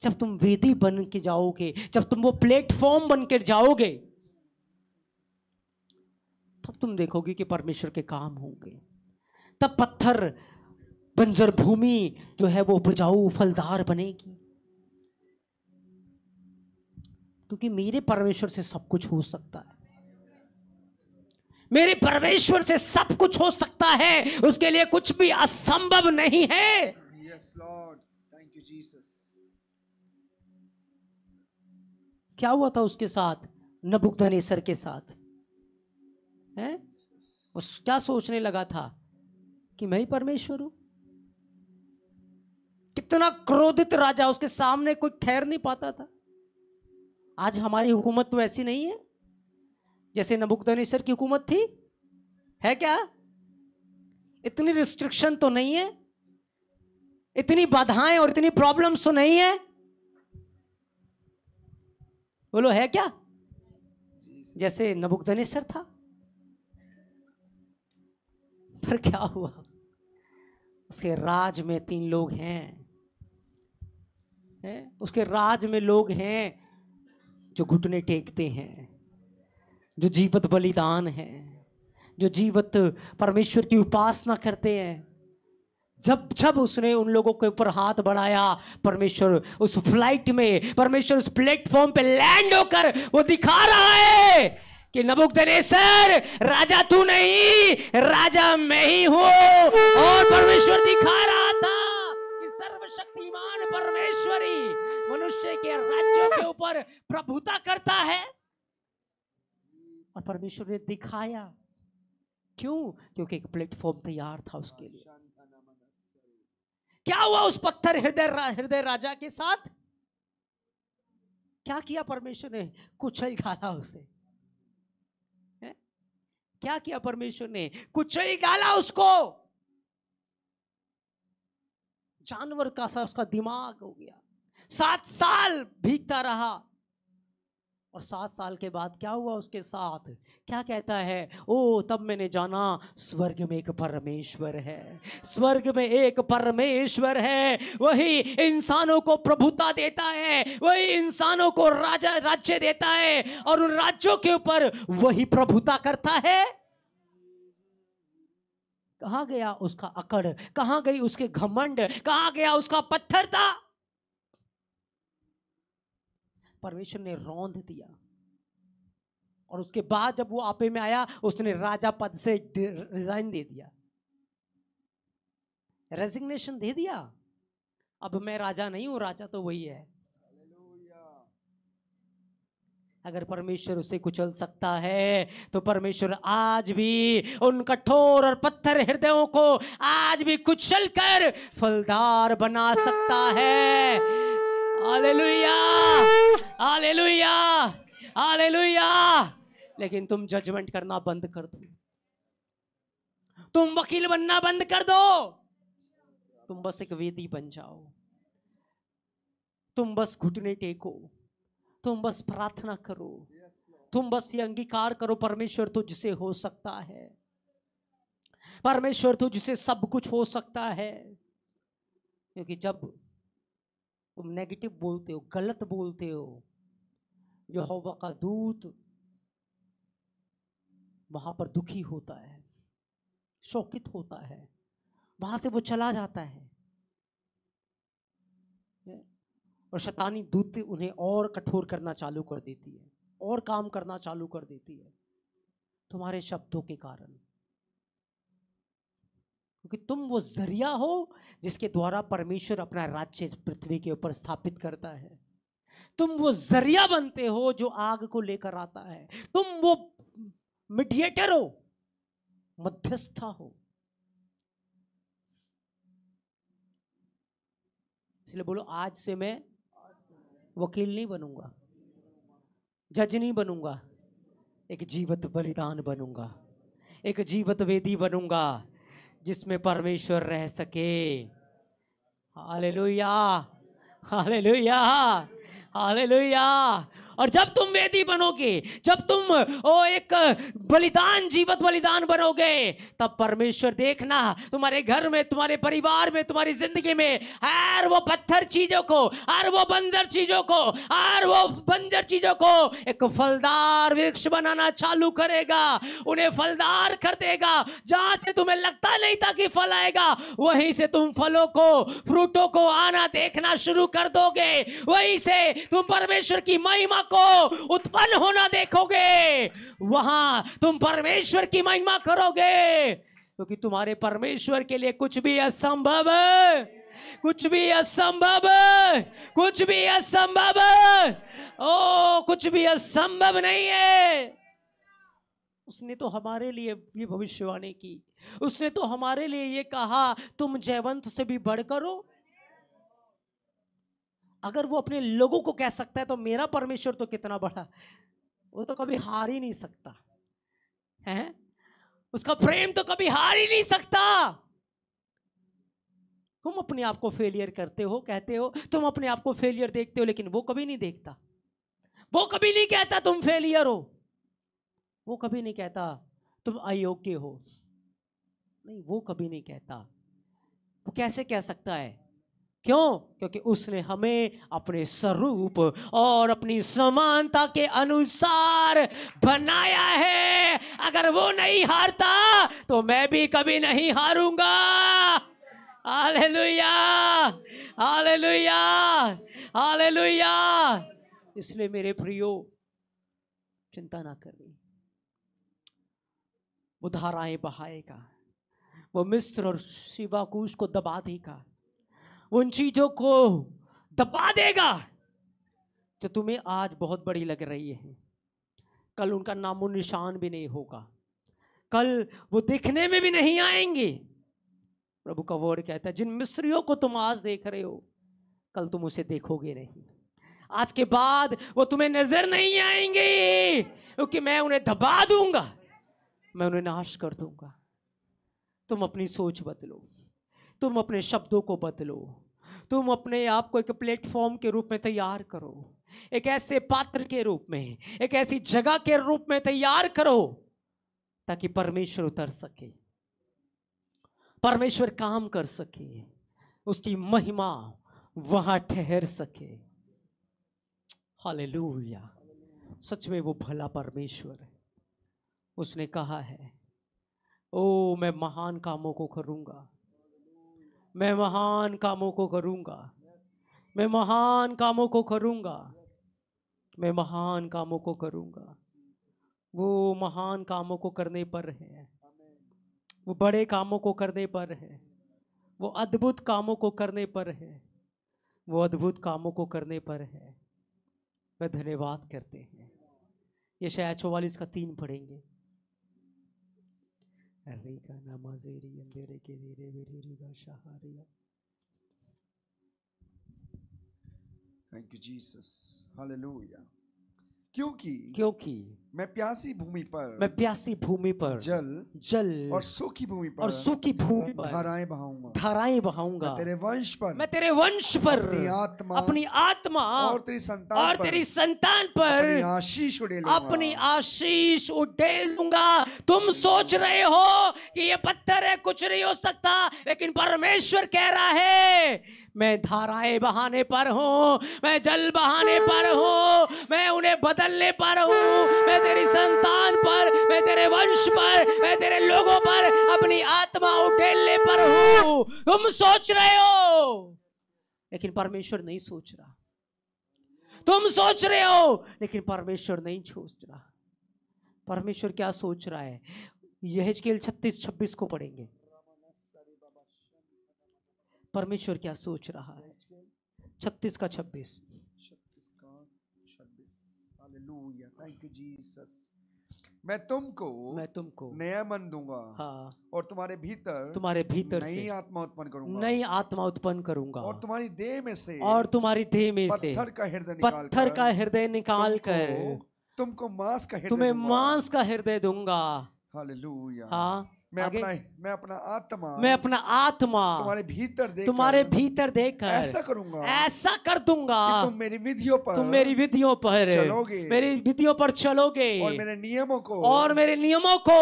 जब तुम वेदी बन के जाओगे, जब तुम वो प्लेटफॉर्म बन के जाओगे, तब तुम देखोगे कि परमेश्वर के काम होंगे। तब पत्थर बंजर भूमि जो है वो उपजाऊ फलदार बनेगी, क्योंकि मेरे परमेश्वर से सब कुछ हो सकता है। मेरे परमेश्वर से सब कुछ हो सकता है, उसके लिए कुछ भी असंभव नहीं है। Yes Lord, thank you Jesus. क्या हुआ था उसके साथ, नबूकदनेस्सर के साथ है? वो क्या सोचने लगा था कि मैं ही परमेश्वर हूं। कितना क्रोधित राजा, उसके सामने कोई ठहर नहीं पाता था। आज हमारी हुकूमत तो ऐसी नहीं है जैसे नबूकदनेस्सर की हुकूमत थी, है क्या? इतनी रिस्ट्रिक्शन तो नहीं है, इतनी बाधाएं और इतनी प्रॉब्लम्स तो नहीं है। बोलो, है क्या जैसे नबूकदनेस्सर था? पर क्या हुआ? उसके राज में 3 लोग हैं, उसके राज में लोग हैं जो घुटने टेकते हैं, जो जीवत बलिदान है, जो जीवत परमेश्वर की उपासना करते हैं। जब जब उसने उन लोगों के ऊपर हाथ बढ़ाया, परमेश्वर उस फ्लाइट में, परमेश्वर उस प्लेटफॉर्म पे लैंड होकर वो दिखा रहा है कि नबूकदनेस्सर, राजा तू नहीं, राजा मैं ही हूं। और परमेश्वर दिखा रहा था कि सर्वशक्तिमान परमेश्वरी मनुष्य के राज्यों के ऊपर प्रभुता करता है। और परमेश्वर ने दिखाया, क्यों? क्योंकि एक प्लेटफॉर्म तैयार था उसके लिए। क्या हुआ उस पत्थर हृदय राजा के साथ? क्या किया परमेश्वर ने? कुचल डाला उसे। क्या किया परमेश्वर ने? कुचल डाला उसको। जानवर का सा उसका दिमाग हो गया। 7 साल भीगता रहा, और 7 साल के बाद क्या हुआ उसके साथ? क्या कहता है? ओ, तब मैंने जाना स्वर्ग में एक परमेश्वर है, स्वर्ग में एक परमेश्वर है। वही इंसानों को प्रभुता देता है, वही इंसानों को राज्य देता है, और उन राज्यों के ऊपर वही प्रभुता करता है। कहां गया उसका अकड़? कहां गई उसके घमंड? कहां गया उसका पत्थरता? परमेश्वर ने रौंद दिया। और उसके बाद जब वो आपे में आया, उसने राजा पद से रिजाइन दे दिया, रेजिग्नेशन दे दिया। अब मैं राजा नहीं हूं, राजा तो वही है। अगर परमेश्वर उसे कुचल सकता है, तो परमेश्वर आज भी उन कठोर और पत्थर हृदयों को आज भी कुचल कर फलदार बना सकता है। Hallelujah, hallelujah, hallelujah. लेकिन तुम जजमेंट करना बंद कर दो, तुम वकील बनना बंद कर दो, तुम बस एक वेदी बन जाओ, तुम बस घुटने टेको, तुम बस प्रार्थना करो, तुम बस ये अंगीकार करो, परमेश्वर तुझसे हो सकता है, परमेश्वर तुझसे सब कुछ हो सकता है। क्योंकि जब तुम नेगेटिव बोलते हो, गलत बोलते हो, यहोवा का दूत वहां पर दुखी होता है, शोकित होता है, वहां से वो चला जाता है, और शैतानी दूत उन्हें और कठोर करना चालू कर देती है, और काम करना चालू कर देती है तुम्हारे शब्दों के कारण। क्योंकि तुम वो जरिया हो जिसके द्वारा परमेश्वर अपना राज्य पृथ्वी के ऊपर स्थापित करता है। तुम वो जरिया बनते हो जो आग को लेकर आता है। तुम वो मीडिएटर हो, मध्यस्था हो। इसलिए बोलो, आज से मैं वकील नहीं बनूंगा, जज नहीं बनूंगा, एक जीवित बलिदान बनूंगा, एक जीवित वेदी बनूंगा जिसमें परमेश्वर रह सके। Hallelujah, hallelujah, hallelujah. और जब तुम वेदी बनोगे, जब तुम एक बलिदान, जीवित बलिदान बनोगे, तब परमेश्वर देखना तुम्हारे घर में, तुम्हारे परिवार में, तुम्हारी जिंदगी में हर वो पत्थर चीजों को, हर वो बंजर चीजों को, हर वो बंजर चीजों को एक फलदार वृक्ष बनाना चालू करेगा, उन्हें फलदार कर देगा। जहां से तुम्हें लगता नहीं था कि फल आएगा, वहीं से तुम फलों को, फ्रूटों को आना देखना शुरू कर दोगे। वहीं से तुम परमेश्वर की महिमा को उत्पन्न होना देखोगे। वहां तुम परमेश्वर की महिमा करोगे, क्योंकि तुम्हारे परमेश्वर के लिए कुछ भी असंभव, कुछ भी असंभव, कुछ भी असंभव, ओ कुछ भी असंभव नहीं है। उसने तो हमारे लिए ये भविष्यवाणी की, उसने तो हमारे लिए ये कहा, तुम जयवंत से भी बढ़कर हो। अगर वो अपने लोगों को कह सकता है तो मेरा परमेश्वर तो कितना बड़ा, वो तो कभी हार ही नहीं सकता है। उसका प्रेम तो कभी हार ही नहीं सकता। तुम अपने आप को फेलियर करते हो, कहते हो तुम अपने आप को फेलियर देखते हो, लेकिन वो कभी नहीं देखता। वो कभी नहीं कहता तुम फेलियर हो, वो कभी नहीं कहता तुम अयोग्य हो, नहीं, वो कभी नहीं कहता। वो कैसे कह सकता है? क्यों? क्योंकि उसने हमें अपने स्वरूप और अपनी समानता के अनुसार बनाया है। अगर वो नहीं हारता तो मैं भी कभी नहीं हारूंगा। Hallelujah, hallelujah, hallelujah. इसलिए मेरे प्रियो, चिंता ना करिए। वो धाराएं बहाएगा, वो मिस्र और शिवाकूश को दबा देगा, उन चीजों को दबा देगा जो तुम्हें आज बहुत बड़ी लग रही है। कल उनका नामो निशान भी नहीं होगा, कल वो दिखने में भी नहीं आएंगे। प्रभु का वर्ड कहता है, जिन मिस्रियों को तुम आज देख रहे हो, कल तुम उसे देखोगे नहीं। आज के बाद वो तुम्हें नजर नहीं आएंगे, क्योंकि मैं उन्हें दबा दूंगा, मैं उन्हें नाश कर दूंगा। तुम अपनी सोच बदलो, तुम अपने शब्दों को बदलो, तुम अपने आप को एक प्लेटफॉर्म के रूप में तैयार करो, एक ऐसे पात्र के रूप में, एक ऐसी जगह के रूप में तैयार करो ताकि परमेश्वर उतर सके, परमेश्वर काम कर सके, उसकी महिमा वहां ठहर सके। हालेलुया। सच में वो भला परमेश्वर है। उसने कहा है, ओ मैं महान कामों को करूंगा, मैं महान कामों को करूंगा, मैं महान कामों को करूंगा, मैं महान कामों को करूंगा। वो महान कामों को करने पर है, वो बड़े कामों को करने पर है, वो अद्भुत कामों को करने पर है, वो अद्भुत कामों को करने पर है। मैं धन्यवाद करते हैं। यशायाह 44 का 3 पढ़ेंगे। Thank you Jesus, hallelujah. क्योंकि मैं प्यासी भूमि पर जल और सूखी भूमि पर धाराएं बहाऊंगा। मैं तेरे वंश पर अपनी आत्मा और तेरी संतान पर अपनी आशीष उड़ेलूंगा। तुम सोच रहे हो कि ये पत्थर है, कुछ नहीं हो सकता, लेकिन परमेश्वर कह रहा है, मैं धाराएं बहाने पर हूँ, मैं जल बहाने पर हूँ, मैं उन्हें बदलने पर हूँ, मैं तेरी संतान पर, मैं तेरे वंश पर, मैं तेरे लोगों पर अपनी आत्मा उड़ेलने पर हूँ। तुम सोच रहे हो, लेकिन परमेश्वर नहीं सोच रहा। तुम सोच रहे हो, लेकिन परमेश्वर नहीं सोच रहा। परमेश्वर क्या सोच रहा है? यहेजकेल 36:26 को पढ़ेंगे। परमेश्वर क्या सोच रहा है। 36 का 26। Hallelujah, thank you Jesus. मैं तुमको नया मन दूंगा, हाँ, और तुम्हारे भीतर नई आत्मा उत्पन्न करूंगा, नई आत्मा उत्पन्न करूंगा, और तुम्हारी देह में से पत्थर का हृदय निकाल कर तुमको तुम्हें मांस का हृदय दूंगा। हालेलुया। हाँ, मैं अपना आत्मा तुम्हारे भीतर देकर ऐसा कर दूंगा कि तुम मेरी विधियों पर चलोगे और मेरे नियमों को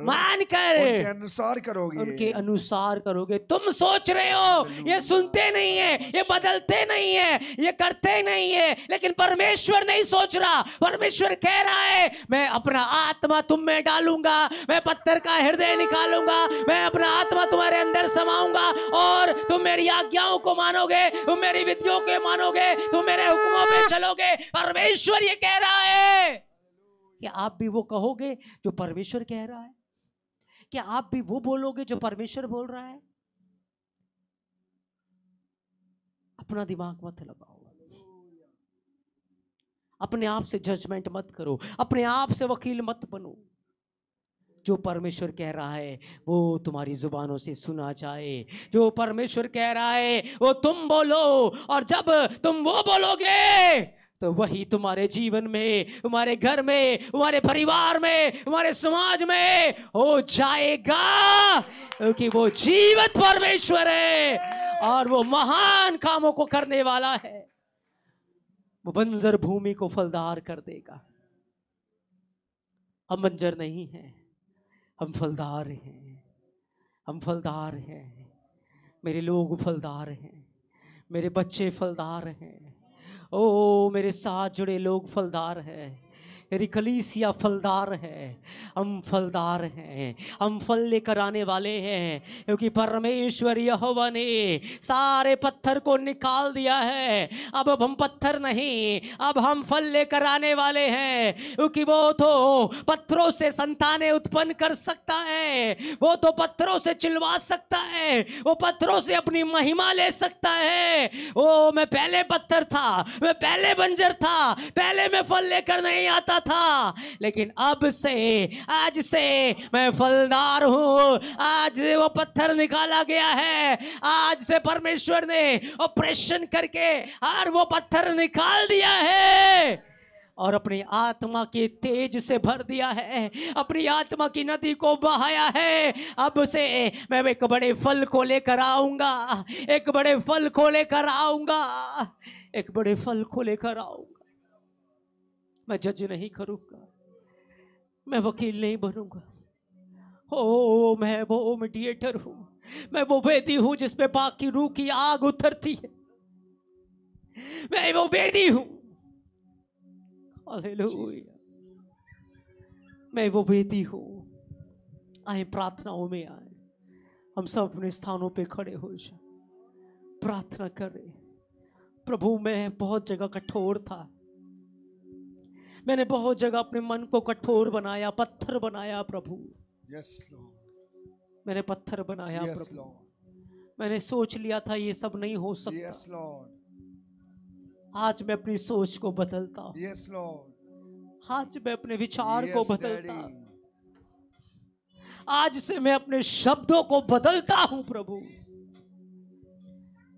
मानकर उनके अनुसार करोगे। तुम सोच रहे हो ये सुनते नहीं है, ये बदलते नहीं है, ये करते नहीं है, लेकिन परमेश्वर नहीं सोच रहा। परमेश्वर कह रहा है मैं अपना आत्मा तुम में डालूंगा, मैं पत्थर का हृदय निकालूंगा, मैं अपना आत्मा तुम्हारे अंदर समाऊंगा और तुम मेरी आज्ञाओं को मानोगे, तुम मेरी विधियों को मानोगे, तुम मेरे हुक्मों पे चलोगे। परमेश्वर ये कह रहा है कि आप भी वो कहोगे जो परमेश्वर कह रहा है, क्या आप भी वो बोलोगे जो परमेश्वर बोल रहा है। अपना दिमाग मत लगाओ, अपने आप से जजमेंट मत करो, अपने आप से वकील मत बनो। जो परमेश्वर कह रहा है वो तुम्हारी जुबानों से सुना जाए। जो परमेश्वर कह रहा है वो तुम बोलो, और जब तुम वो बोलोगे तो वही तुम्हारे जीवन में, तुम्हारे घर में, तुम्हारे परिवार में, तुम्हारे समाज में हो जाएगा, क्योंकि वो जीवित परमेश्वर है और वो महान कामों को करने वाला है। वो बंजर भूमि को फलदार कर देगा। हम बंजर नहीं हैं, हम फलदार हैं, हम फलदार हैं। मेरे लोग फलदार हैं, मेरे बच्चे फलदार हैं, ओ मेरे साथ जुड़े लोग फलदार हैं, मेरी कलीसिया फलदार है। हम फलदार हैं, हम फल लेकर आने वाले हैं, क्योंकि परमेश्वर यहोवा ने सारे पत्थर को निकाल दिया है। अब हम पत्थर नहीं, अब हम फल लेकर आने वाले हैं, क्योंकि वो तो पत्थरों से संतानें उत्पन्न कर सकता है, वो तो पत्थरों से चिल्वा सकता है, वो पत्थरों से अपनी महिमा ले सकता है। ओ मैं पहले पत्थर था, मैं पहले बंजर था, पहले मैं फल लेकर नहीं आता था, लेकिन अब से, आज से मैं फलदार हूं। आज वो पत्थर निकाला गया है, आज से परमेश्वर ने ऑपरेशन करके और वो पत्थर निकाल दिया है और अपनी आत्मा के तेज से भर दिया है, अपनी आत्मा की नदी को बहाया है। अब से मैं एक बड़े फल को लेकर आऊंगा, एक बड़े फल को लेकर आऊंगा, एक बड़े फल को लेकर आऊंगा। मैं जज नहीं करूंगा, मैं वकील नहीं बनूंगा। ओ मैं वो मीडिएटर हूं, मैं वो वेदी हूं जिसमें पाक की रूह की आग उतरती है। मैं वो वेदी हूं, हालेलुया, मैं वो वेदी हूं। आए प्रार्थनाओं में आए, हम सब अपने स्थानों पे खड़े हो जाए, प्रार्थना करें। प्रभु मैं बहुत जगह कठोर था, मैंने बहुत जगह अपने मन को कठोर बनाया, पत्थर बनाया प्रभु। Yes, Lord. मैंने पत्थर बनाया Yes, प्रभु। Lord. मैंने सोच लिया था ये सब नहीं हो सकता। Yes, Lord. आज मैं अपनी सोच को बदलता हूँ। Yes, Lord. आज मैं अपने विचार को बदलता Daddy. हूँ। आज से मैं अपने शब्दों को बदलता हूँ प्रभु।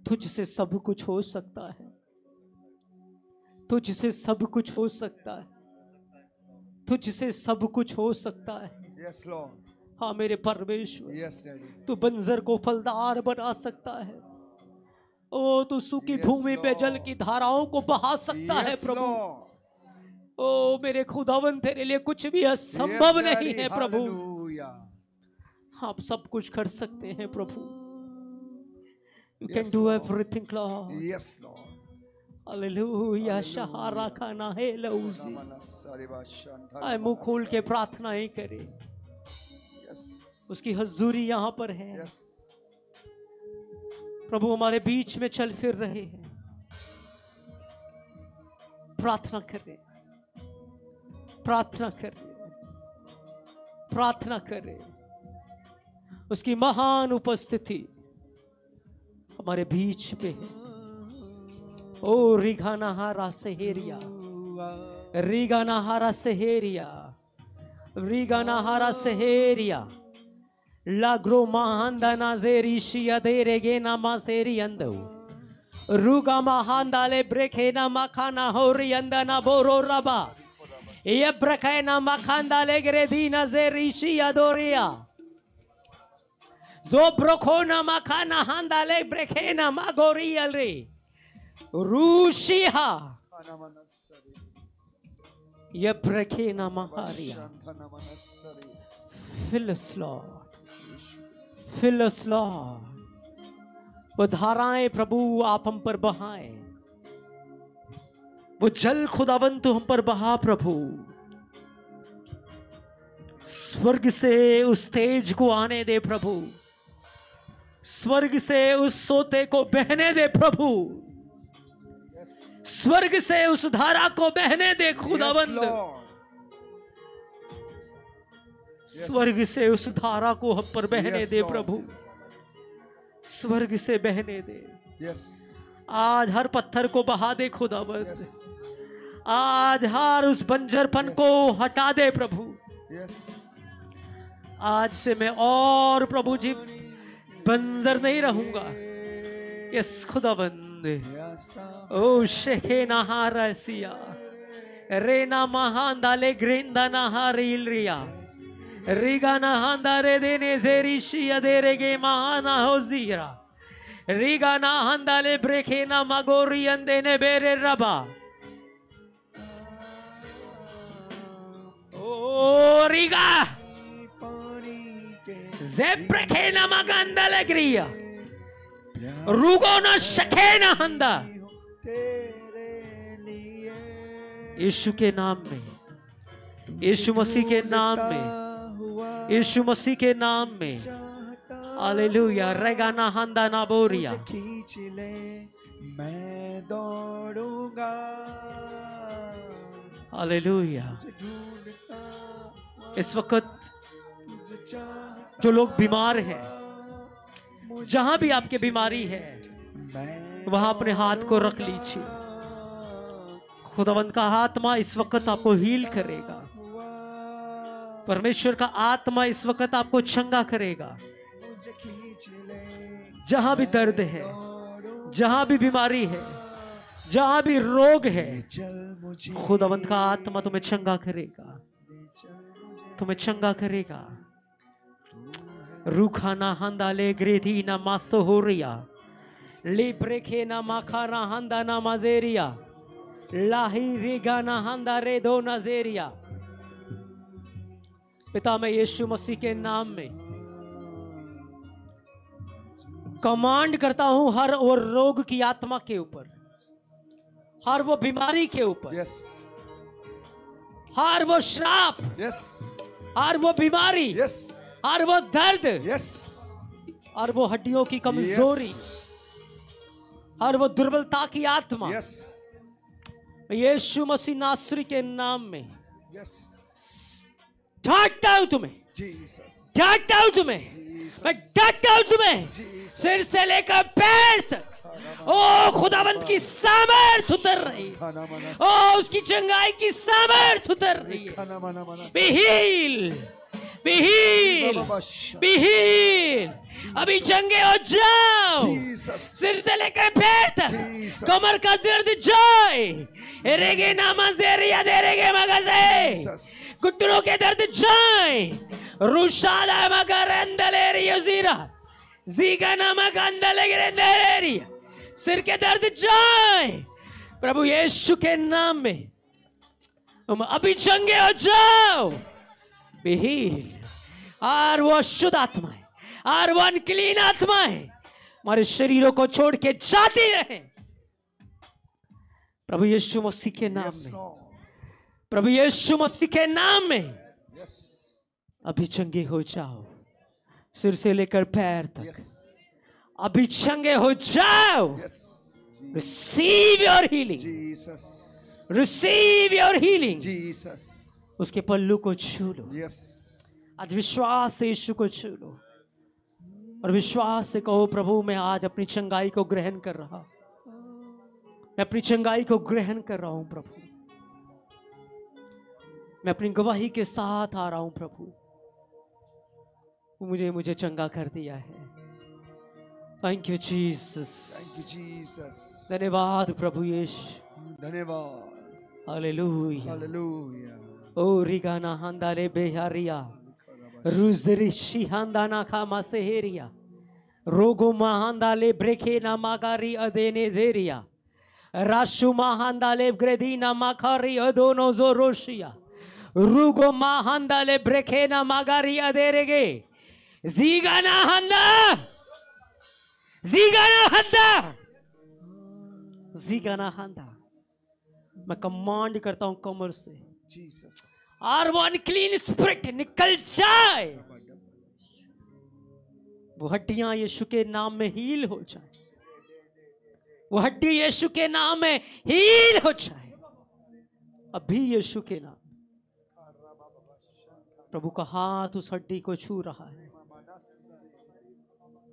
तुझसे सब कुछ हो सकता है, तुझसे सब कुछ हो सकता है, तुझसे सब कुछ हो सकता है। Yes, Lord. हाँ मेरे परमेश्वर, Yes, Daddy. तू बंजर को फलदार बना सकता है। ओ तू सूखी भूमि पे जल की धाराओं को बहा सकता है प्रभु। ओ मेरे खुदावन तेरे लिए कुछ भी असंभव नहीं है प्रभु। आप सब कुछ कर सकते हैं प्रभु। You can do everything, Lord. Yes, Lord. Hallelujah. शहारा खाना है लऊजी। आए मुंह खोल के प्रार्थनाएं करें। उसकी हजूरी यहाँ पर है। प्रभु हमारे बीच में चल फिर रहे हैं। प्रार्थना करें, प्रार्थना करें, प्रार्थना करें। उसकी महान उपस्थिति, हमारे बीच में है। ओ रिगानाहारा सहेरिया, रिगानाहारा सहेरिया, रिगानाहारा सहेरिया, लाग्रो महांदा नाजेरी शिया देरेगे नामा सेरी अंदो, रुगा महांदा ले ब्रेखे ना मखाना होरी अंदना बोरो रबा, ये ब्रेखे ना मखांदा ले ग्रेदी नाजेरी शिया दोरिया, जो ब्रोखो ना मखाना हांदा ले ब्रेखे ना मागोरी अलरे, रूशिहा, ये ब्रेखे ना Mahariya, fill us Lord. Fill us Lord. वो धाराएं प्रभु आप हम पर बहाएं, वो जल खुदावन तू हम पर बहा प्रभु। स्वर्ग से उस तेज को आने दे प्रभु, स्वर्ग से उस सोते को बहने दे प्रभु, स्वर्ग से उस धारा को बहने दे खुदावंद, स्वर्ग से उस धारा को हम पर बहने दे प्रभु, स्वर्ग से बहने दे। आज हर पत्थर को बहा दे खुदावंद, आज हर उस बंजरपन को हटा दे प्रभु। आज से मैं और प्रभु जी बंजर नहीं रहूंगा। यस खुदावंद, ओ शेखे नहारसिया रेना महांदा ले ग्रेंदा नहारिलरिया रिगाना हंदारे देने जेरिशिया देरेगे महाना होजीरा रिगाना हंदाले ब्रेखे ना मगोरी अंदेने बेरे रबा ओ रिगा जे ब्रेखे ना मगंदाले ग्रिया रुगो ना शखे ना हंदा। यीशु के नाम में, यीशु मसीह के नाम में, यीशु मसीह के नाम में, हालेलुया। रेगाना हंदा ना बोरिया, मैं दौड़ूंगा, हालेलुया। इस वक्त जो लोग बीमार हैं, जहां भी आपकी बीमारी है, वहां अपने हाथ को रख लीजिए। खुदावंद का आत्मा इस वक्त आपको हील करेगा, परमेश्वर का आत्मा इस वक्त आपको चंगा करेगा। जहां भी दर्द है, जहां भी बीमारी है, जहां भी रोग है, खुदावंद का आत्मा तुम्हें चंगा करेगा, तुम्हें चंगा करेगा। रूखाना हंदाले ग्रेधी ना मासोहोरिया लिब्रेखे ना माखारा हंदा ना माजेरिया लाही रेगाना हंदा रे दो नजेरिया। पिता मैं यीशु मसीह के नाम में कमांड करता हूं हर वो रोग की आत्मा के ऊपर, हर वो बीमारी के ऊपर, हर वो श्राप, हर वो बीमारी, हर वो दर्द, हर वो हड्डियों की कमजोरी, हर वो दुर्बलता की आत्मा, यीशु मसीह नासरी के नाम में डांटता हूं तुम्हें, डांटता हूं तुम्हें, मैं डांटता हूं तुम्हें सिर से लेकर पैर तक। ओ खुदावंत की सामर्थ उतर रही, ओ उसकी चंगाई की सामर्थ उतर रही है। Be healed, be healed, be healed। अभी चंगे हो जाओ, सिर से लेकर पैर तक, कमर का दर्द जाए, रेगे नामाजेरिया देरेगे मगज़े, घुटनों के दर्द जाए, रुशाला मगरंदलेरिया ज़ीरा, ज़ीगा नमगंदलेरिया, सिर के दर्द जाए प्रभु यीशु के नाम में। तुम अभी चंगे हो जाओ, be healed। और वो अशुद्ध आत्मा है और वो अनक्लीन आत्मा है, हमारे शरीरों को छोड़ के जाती रहे प्रभु यीशु मसीह के नाम में, प्रभु यीशु मसीह के नाम में। अभी चंगे हो जाओ, सिर से लेकर पैर तक, अभी चंगे हो जाओ। Receive your healing, receive your healing. उसके पल्लू को छू लो, आज विश्वास से यीशु को छू लो। और विश्वास से कहो, प्रभु मैं आज अपनी चंगाई को ग्रहण कर रहा, मैं अपनी चंगाई को ग्रहण कर रहा हूं प्रभु, मैं अपनी गवाही के साथ आ रहा हूं प्रभु, मुझे चंगा कर दिया है। Thank you Jesus, thank you Jesus, धन्यवाद प्रभु यीशु, धन्यवाद, हालेलुया हालेलुया। ओ रिगाना हंदाले बेहारिया रुजरी शिहांदाना खामा सेहेरिया रोगो महांदाले ब्रेखे ना मागारी अदेने जेरिया राशु महांदाले ग्रेदीना माखारी अदोनो जोरोशिया रुगो महांदाले ब्रेखे ना मागारी अदेरेगे जीगाना हंदा जीगाना हंदा। मैं कमांड करता हूं कमर से, जीसस, और वो अनक्लीन स्पिरिट निकल जाए, वो हड्डियां यीशु के नाम में हील हो जाए, वो हड्डी यीशु के नाम में हील हो जाए अभी यीशु के नाम। प्रभु का हाथ उस हड्डी को छू रहा है,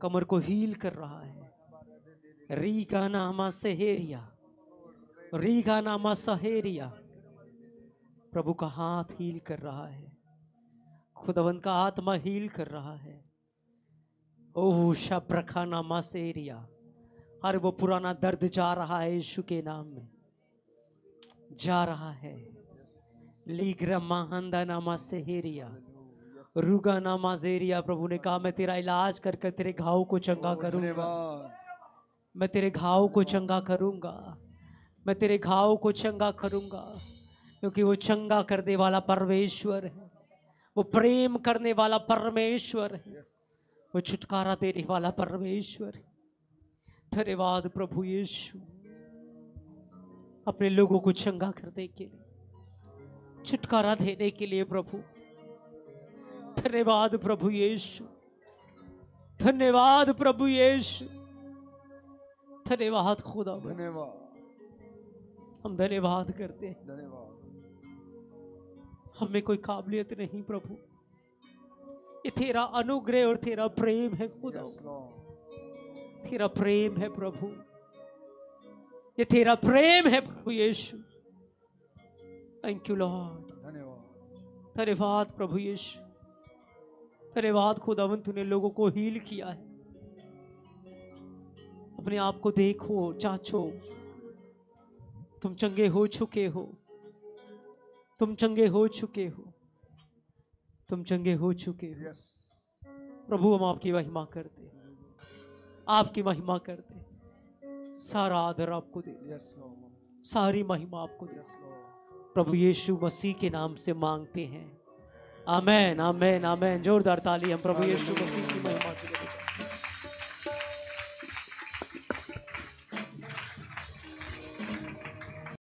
कमर को हील कर रहा है। रीगा नामा सहेरिया, रीगा नामा सहेरिया, प्रभु का हाथ हील कर रहा है, खुदावंद का आत्मा हील कर रहा है। ओह शब्रखा नामा सेरिया, हर वो पुराना दर्द जा रहा है यीशु के नाम में, जा रहा है। लीग्रा महांदा नामा सेरिया, रुगा नामा जेरिया। प्रभु ने कहा मैं तेरा इलाज करके तेरे घाव को चंगा करूंगा, मैं तेरे घाव को चंगा करूंगा, मैं तेरे घाव को चंगा करूंगा, क्योंकि वो चंगा करने वाला परमेश्वर है, वो प्रेम करने वाला परमेश्वर है, वो छुटकारा देने वाला परमेश्वर है। धन्यवाद प्रभु यीशु, अपने लोगों को चंगा करने के लिए, छुटकारा देने के लिए प्रभु। धन्यवाद प्रभु यीशु, धन्यवाद प्रभु यीशु, धन्यवाद खुदा, धन्यवाद, हम धन्यवाद करते हैं। धन्यवाद। हमें कोई काबिलियत नहीं प्रभु, ये तेरा अनुग्रह और तेरा प्रेम है खुदा, तेरा प्रेम है प्रभु, ये तेरा प्रेम है प्रभु यीशु। थैंक यू लॉर्ड, धन्यवाद, धन्यवाद प्रभु यीशु, धन्यवाद खुदावंत, तूने लोगों को हील किया है। अपने आप को देखो, जांचो, तुम चंगे हो चुके हो, तुम चंगे हो चुके हो, तुम चंगे हो चुके हो। प्रभु हम आपकी महिमा करते, आपकी महिमा करते, सारा आदर आपको दे, सारी महिमा आपको दे। प्रभु यीशु मसीह के नाम से मांगते हैं, आमेन, आमेन, आमेन। जोरदार ताली हम प्रभु यीशु मसीह की महिमा के लिए।